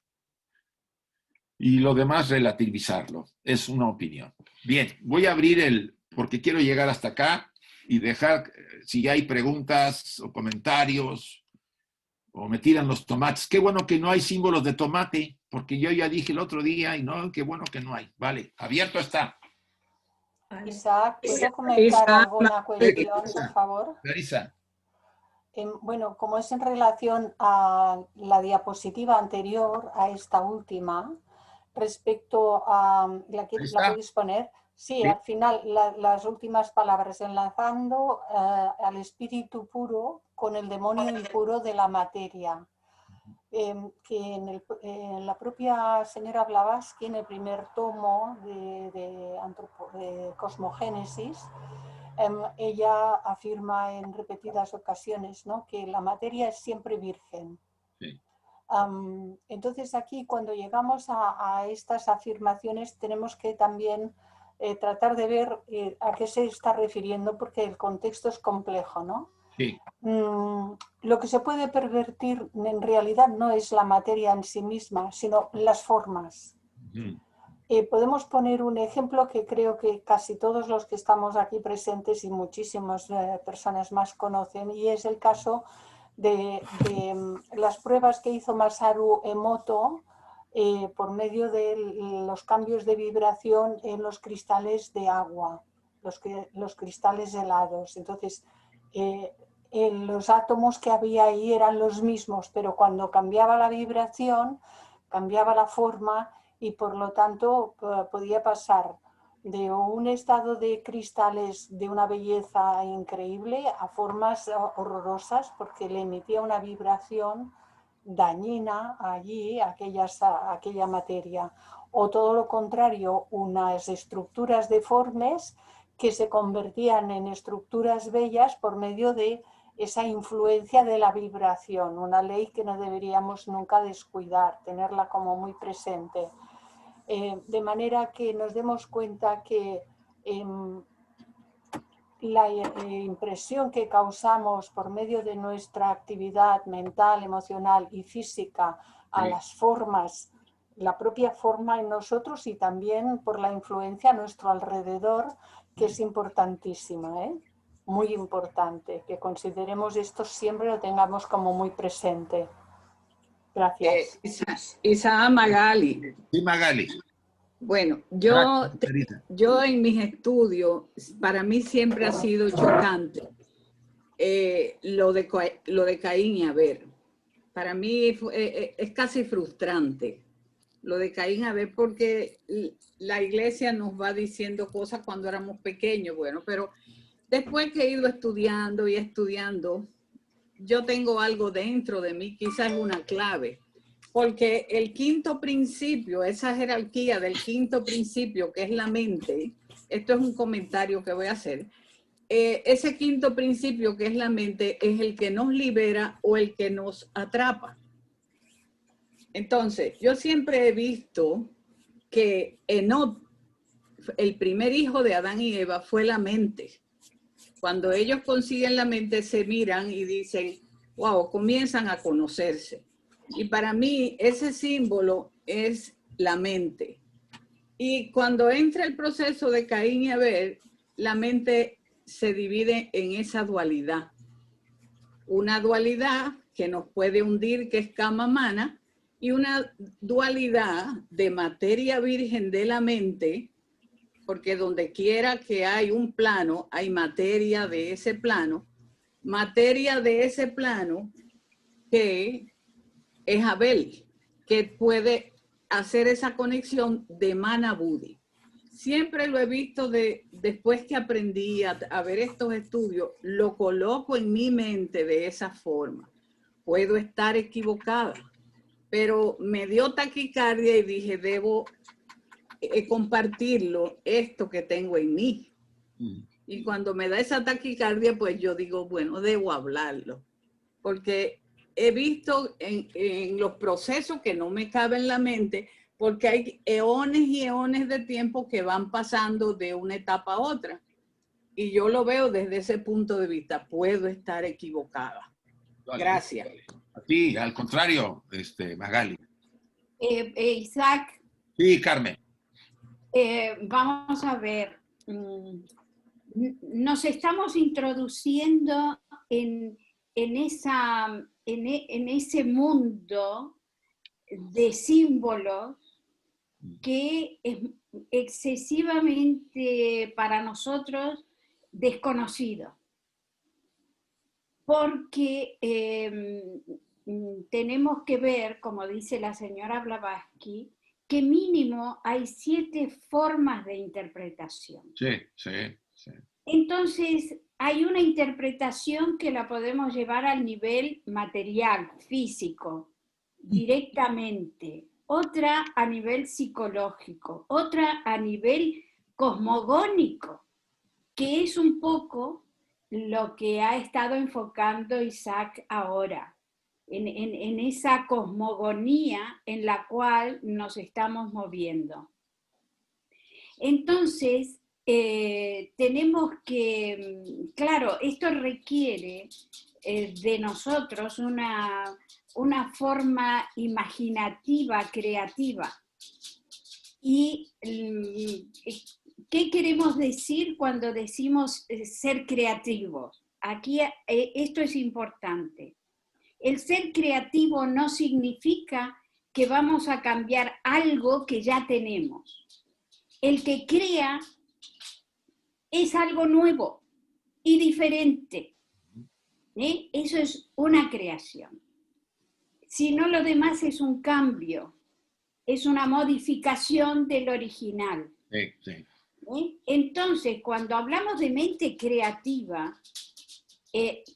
Y lo demás, relativizarlo. Es una opinión. Bien, voy a abrir porque quiero llegar hasta acá y dejar, si hay preguntas o comentarios, o me tiran los tomates. Qué bueno que no hay símbolos de tomate, porque yo ya dije el otro día, y no, qué bueno que no hay. Vale, abierto está. Isaac, ¿puedo comentar alguna cuestión, por favor? Clarisa. Bueno, como es en relación a la diapositiva anterior, a esta última, respecto a... ¿La podéis poner? Sí, al final, las últimas palabras, enlazando al espíritu puro con el demonio impuro de la materia. Que en la propia señora Blavatsky, en el primer tomo de Cosmogénesis, ella afirma en repetidas ocasiones, ¿no?, que la materia es siempre virgen. Sí. Entonces aquí, cuando llegamos a estas afirmaciones, tenemos que también tratar de ver a qué se está refiriendo, porque el contexto es complejo, ¿no? Sí. Lo que se puede pervertir en realidad no es la materia en sí misma, sino las formas. Podemos poner un ejemplo que creo que casi todos los que estamos aquí presentes y muchísimas personas más conocen, y es el caso de las pruebas que hizo Masaru Emoto por medio de los cambios de vibración en los cristales de agua, los cristales helados. Entonces, los átomos que había ahí eran los mismos, pero cuando cambiaba la vibración, cambiaba la forma y por lo tanto podía pasar de un estado de cristales de una belleza increíble a formas horrorosas porque le emitía una vibración dañina allí, aquella materia. O todo lo contrario, unas estructuras deformes que se convertían en estructuras bellas por medio de esa influencia de la vibración, una ley que no deberíamos nunca descuidar, tenerla como muy presente. De manera que nos demos cuenta que la impresión que causamos por medio de nuestra actividad mental, emocional y física a las formas, la propia forma en nosotros y también por la influencia a nuestro alrededor, que es importantísima, muy importante, que consideremos esto siempre, lo tengamos como muy presente. Gracias. Isaac Magali. Sí, Magali. Bueno, yo en mis estudios, para mí siempre ha sido chocante lo de Caín y Abel. Para mí es casi frustrante lo de Caín y Abel porque la iglesia nos va diciendo cosas cuando éramos pequeños, bueno, pero después que he ido estudiando y estudiando, yo tengo algo dentro de mí, quizás una clave. Porque el quinto principio, esa jerarquía del quinto principio, que es la mente, esto es un comentario que voy a hacer, ese quinto principio, que es la mente, es el que nos libera o el que nos atrapa. Entonces, yo siempre he visto que Enoc, el primer hijo de Adán y Eva, fue la mente. Cuando ellos consiguen la mente, se miran y dicen, wow, comienzan a conocerse. Y para mí ese símbolo es la mente. Y cuando entra el proceso de Caín y Abel, la mente se divide en esa dualidad. Una dualidad que nos puede hundir, que es kama mana, y una dualidad de materia virgen de la mente, porque donde quiera que hay un plano, hay materia de ese plano que es Abel, que puede hacer esa conexión de Mana Buddhi. Siempre lo he visto después que aprendí a ver estos estudios, lo coloco en mi mente de esa forma. Puedo estar equivocada, pero me dio taquicardia y dije, debo compartirlo, esto que tengo en mí. Y cuando me da esa taquicardia, pues yo digo, bueno, debo hablarlo, porque he visto en los procesos que no me cabe en la mente, porque hay eones y eones de tiempo que van pasando de una etapa a otra. Y yo lo veo desde ese punto de vista. Puedo estar equivocada. Vale. Gracias. A ti, al contrario, Magali. Isaac. Sí, Carmen. Vamos a ver. Nos estamos introduciendo en ese mundo de símbolos que es excesivamente para nosotros desconocido. Porque tenemos que ver, como dice la señora Blavatsky, que mínimo hay 7 formas de interpretación. Sí. Entonces, hay una interpretación que la podemos llevar al nivel material, físico, directamente. Otra a nivel psicológico. Otra a nivel cosmogónico, que es un poco lo que ha estado enfocando Isaac ahora, en esa cosmogonía en la cual nos estamos moviendo. Entonces, tenemos que, claro, esto requiere de nosotros una forma imaginativa, creativa. ¿Y qué queremos decir cuando decimos ser creativos? Aquí esto es importante. El ser creativo no significa que vamos a cambiar algo que ya tenemos. El que crea es algo nuevo y diferente. Eso es una creación. Si no, lo demás es un cambio, es una modificación del original. Sí, sí. Entonces, cuando hablamos de mente creativa,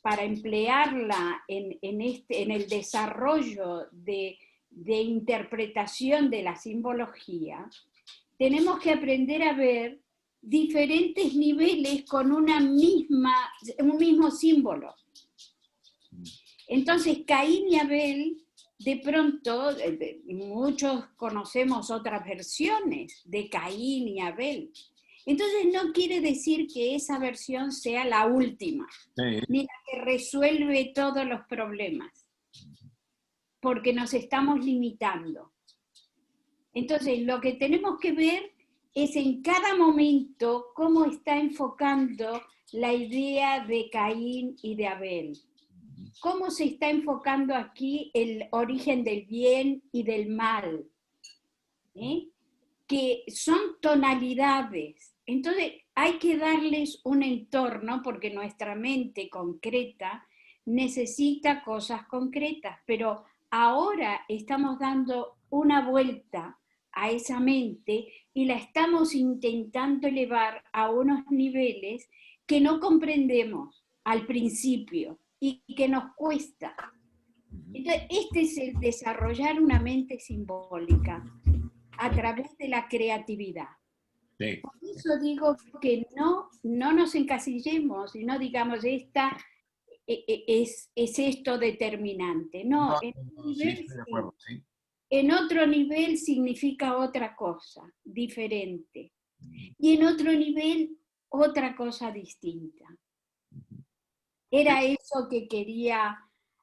para emplearla en el desarrollo de interpretación de la simbología, tenemos que aprender a ver diferentes niveles con un mismo símbolo. Entonces, Caín y Abel, de pronto, muchos conocemos otras versiones de Caín y Abel. Entonces, no quiere decir que esa versión sea la última, ni la que resuelve todos los problemas, porque nos estamos limitando. Entonces, lo que tenemos que ver es en cada momento cómo está enfocando la idea de Caín y de Abel. Cómo se está enfocando aquí el origen del bien y del mal, que son tonalidades. Entonces hay que darles un entorno porque nuestra mente concreta necesita cosas concretas, pero ahora estamos dando una vuelta a esa mente y la estamos intentando elevar a unos niveles que no comprendemos al principio y que nos cuesta. Entonces, este es el desarrollar una mente simbólica a través de la creatividad. Sí. Por eso digo que no nos encasillemos y no digamos esta es esto determinante. No, en otro nivel significa otra cosa, diferente. Y en otro nivel, otra cosa distinta. Era eso que quería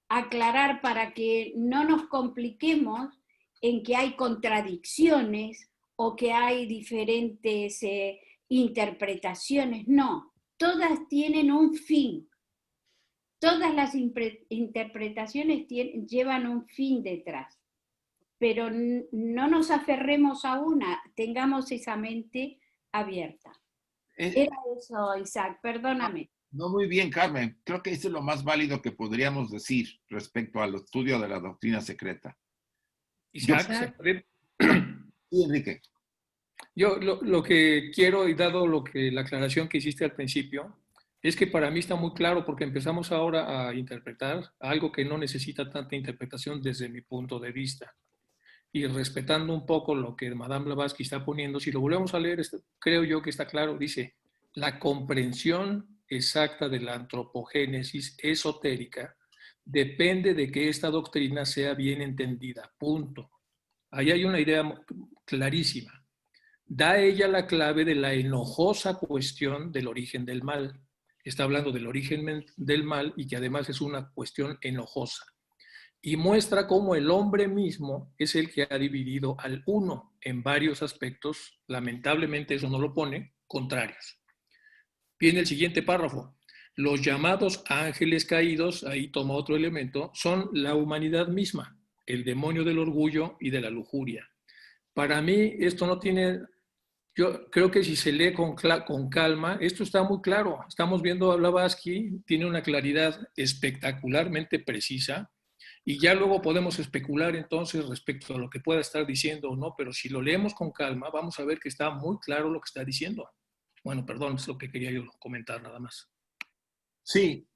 aclarar para que no nos compliquemos en que hay contradicciones o que hay diferentes interpretaciones. No, todas tienen un fin. Todas las interpretaciones llevan un fin detrás. Pero no nos aferremos a una, tengamos esa mente abierta. Era eso, Isaac, perdóname. No, muy bien, Carmen. Creo que eso es lo más válido que podríamos decir respecto al estudio de la doctrina secreta. Isaac, sí, Enrique. Yo lo que quiero, y dado la aclaración que hiciste al principio, es que para mí está muy claro porque empezamos ahora a interpretar algo que no necesita tanta interpretación desde mi punto de vista. Y respetando un poco lo que Madame Blavatsky está poniendo, si lo volvemos a leer, creo yo que está claro, dice, la comprensión exacta de la antropogénesis esotérica depende de que esta doctrina sea bien entendida, punto. Ahí hay una idea clarísima. Da ella la clave de la enojosa cuestión del origen del mal. Está hablando del origen del mal y que además es una cuestión enojosa. Y muestra cómo el hombre mismo es el que ha dividido al uno en varios aspectos, lamentablemente eso no lo pone, contrarios. Viene el siguiente párrafo. Los llamados ángeles caídos, ahí toma otro elemento, son la humanidad misma, el demonio del orgullo y de la lujuria. Para mí esto no tiene... Yo creo que si se lee con calma, esto está muy claro. Estamos viendo a Blavatsky, tiene una claridad espectacularmente precisa, y ya luego podemos especular entonces respecto a lo que pueda estar diciendo o no, pero si lo leemos con calma, vamos a ver que está muy claro lo que está diciendo. Bueno, perdón, es lo que quería yo comentar nada más. Sí,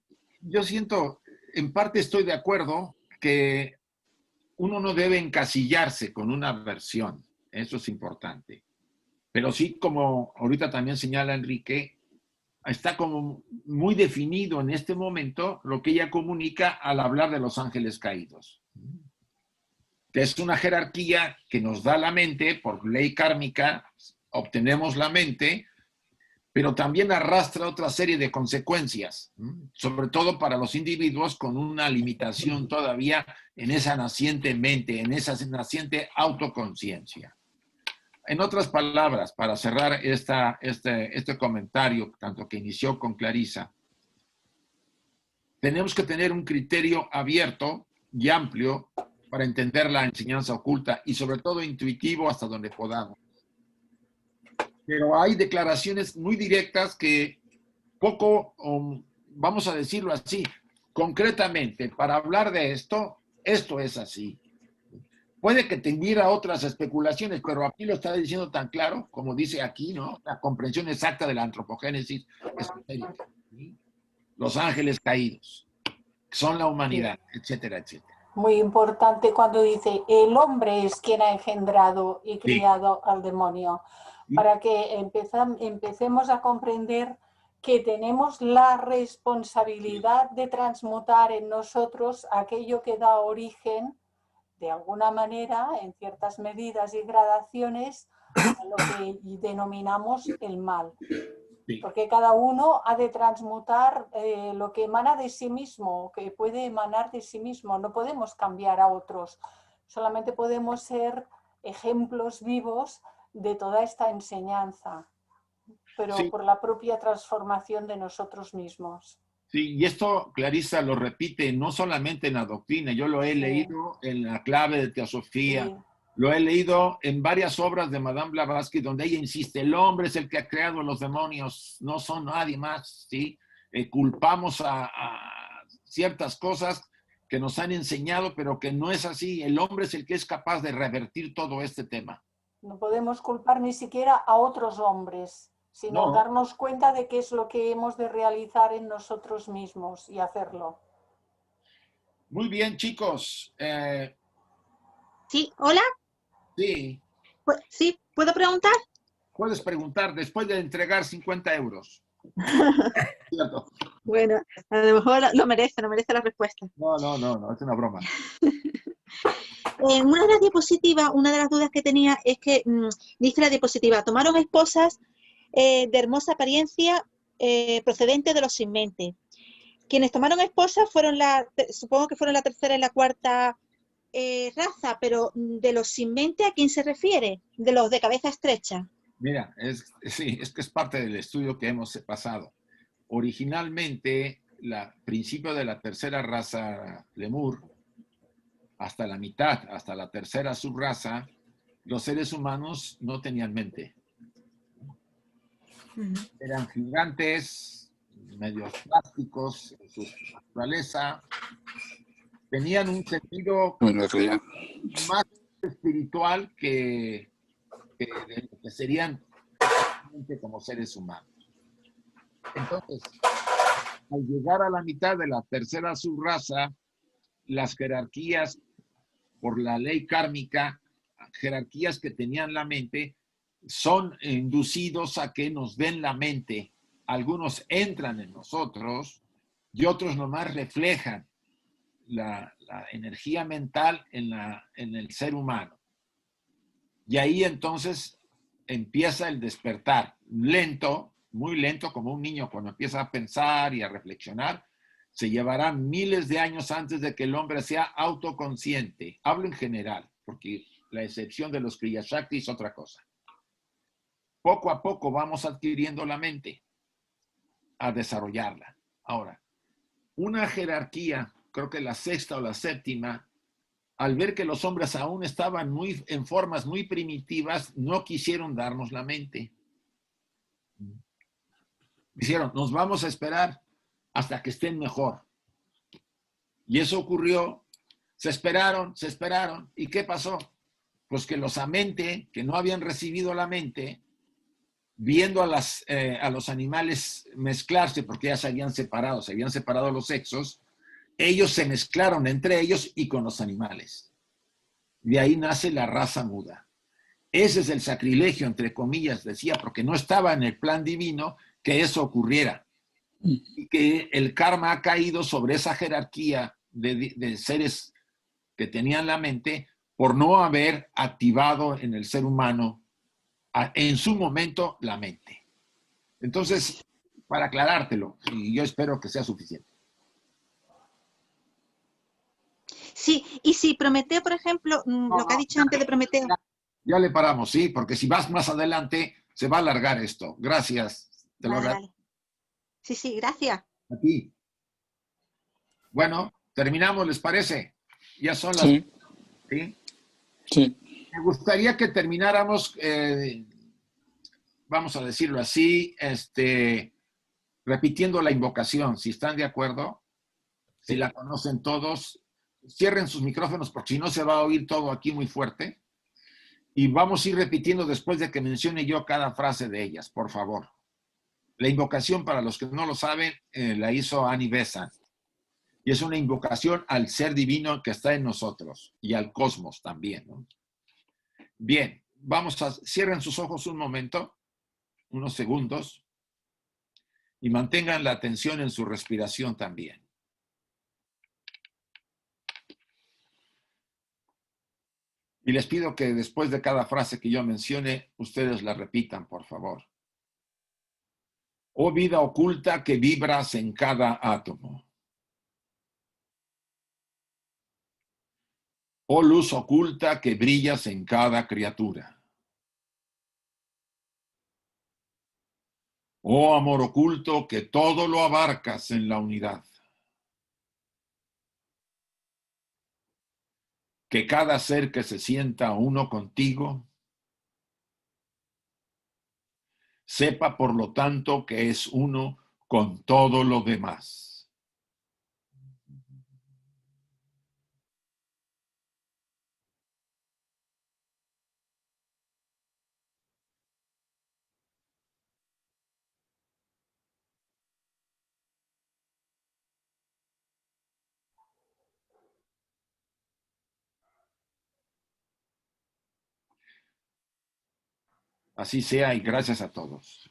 yo siento, en parte estoy de acuerdo que uno no debe encasillarse con una versión, eso es importante. Pero sí, como ahorita también señala Enrique, está como muy definido en este momento lo que ella comunica al hablar de los ángeles caídos. Es una jerarquía que nos da la mente, por ley kármica, obtenemos la mente, pero también arrastra otra serie de consecuencias, sobre todo para los individuos con una limitación todavía en esa naciente mente, en esa naciente autoconciencia. En otras palabras, para cerrar este comentario, tanto que inició con Clarisa, tenemos que tener un criterio abierto y amplio para entender la enseñanza oculta y sobre todo intuitivo hasta donde podamos. Pero hay declaraciones muy directas que poco, vamos a decirlo así, concretamente, para hablar de esto es así. Puede que tuviera otras especulaciones, pero aquí lo está diciendo tan claro, como dice aquí, ¿no? La comprensión exacta de la antropogénesis esotérica. ¿Sí? Los ángeles caídos, son la humanidad, etcétera, etcétera. Muy importante cuando dice, el hombre es quien ha engendrado y criado al demonio, para que empecemos a comprender que tenemos la responsabilidad de transmutar en nosotros aquello que da origen, de alguna manera, en ciertas medidas y gradaciones, a lo que denominamos el mal. Porque cada uno ha de transmutar lo que emana de sí mismo, que puede emanar de sí mismo. No podemos cambiar a otros, solamente podemos ser ejemplos vivos de toda esta enseñanza, pero por la propia transformación de nosotros mismos. Sí, y esto Clarisa lo repite no solamente en la doctrina, yo lo he leído en la clave de Teosofía, lo he leído en varias obras de Madame Blavatsky donde ella insiste, el hombre es el que ha creado los demonios, no son nadie más, ¿sí? Culpamos a ciertas cosas que nos han enseñado, pero que no es así, el hombre es el que es capaz de revertir todo este tema. No podemos culpar ni siquiera a otros hombres, sino darnos cuenta de qué es lo que hemos de realizar en nosotros mismos y hacerlo. Muy bien, chicos. Sí, hola. Sí. Sí, ¿puedo preguntar? Puedes preguntar después de entregar 50 euros. Bueno, a lo mejor lo merece la respuesta. No, es una broma. En una de las diapositivas, una de las dudas que tenía es que, dice la diapositiva, tomaron esposas de hermosa apariencia procedente de los sin mente. Quienes tomaron esposas fueron supongo que fueron la tercera y la cuarta raza, pero de los sin mente, ¿a quién se refiere? De los de cabeza estrecha. Mira, es que es parte del estudio que hemos pasado. Originalmente, el principio de la tercera raza Lemur, hasta la mitad, hasta la tercera subraza, los seres humanos no tenían mente. Eran gigantes, medios plásticos en su naturaleza, tenían un sentido más espiritual que serían como seres humanos. Entonces, al llegar a la mitad de la tercera subraza, las jerarquías, por la ley kármica, jerarquías que tenían la mente, son inducidos a que nos den la mente. Algunos entran en nosotros y otros nomás reflejan la energía mental en el ser humano. Y ahí entonces empieza el despertar, lento, muy lento, como un niño cuando empieza a pensar y a reflexionar. Se llevará miles de años antes de que el hombre sea autoconsciente. Hablo en general, porque la excepción de los Kriya Shakti es otra cosa. Poco a poco vamos adquiriendo la mente, a desarrollarla. Ahora, una jerarquía, creo que la sexta o la séptima, al ver que los hombres aún estaban en formas muy primitivas, no quisieron darnos la mente. Dijeron, nos vamos a esperar hasta que estén mejor. Y eso ocurrió. Se esperaron. ¿Y qué pasó? Pues que los amente, que no habían recibido la mente, viendo a los animales mezclarse, porque ya se habían separado los sexos, ellos se mezclaron entre ellos y con los animales. De ahí nace la raza muda. Ese es el sacrilegio, entre comillas, decía, porque no estaba en el plan divino que eso ocurriera. Y que el karma ha caído sobre esa jerarquía de seres que tenían la mente por no haber activado en el ser humano en su momento la mente. Entonces, para aclarártelo, y yo espero que sea suficiente. Sí, y si Prometeo, por ejemplo, lo que ha dicho antes de Prometeo. Ya le paramos, sí, porque si vas más adelante, se va a alargar esto. Gracias. Te lo agradezco. Sí, gracias. A ti. Bueno, terminamos, ¿les parece? Ya son las... Sí. ¿Sí? Me gustaría que termináramos, vamos a decirlo así, repitiendo la invocación, si están de acuerdo. Si la conocen todos, cierren sus micrófonos porque si no se va a oír todo aquí muy fuerte. Y vamos a ir repitiendo después de que mencione yo cada frase de ellas, por favor. La invocación, para los que no lo saben, la hizo Annie Besant. Y es una invocación al ser divino que está en nosotros y al cosmos también, ¿no? Bien, cierren sus ojos un momento, unos segundos, y mantengan la atención en su respiración también. Y les pido que después de cada frase que yo mencione, ustedes la repitan, por favor. Oh vida oculta que vibras en cada átomo. Oh luz oculta que brillas en cada criatura. Oh amor oculto que todo lo abarcas en la unidad. Que cada ser que se sienta uno contigo sepa por lo tanto que es uno con todo lo demás. Así sea y gracias a todos.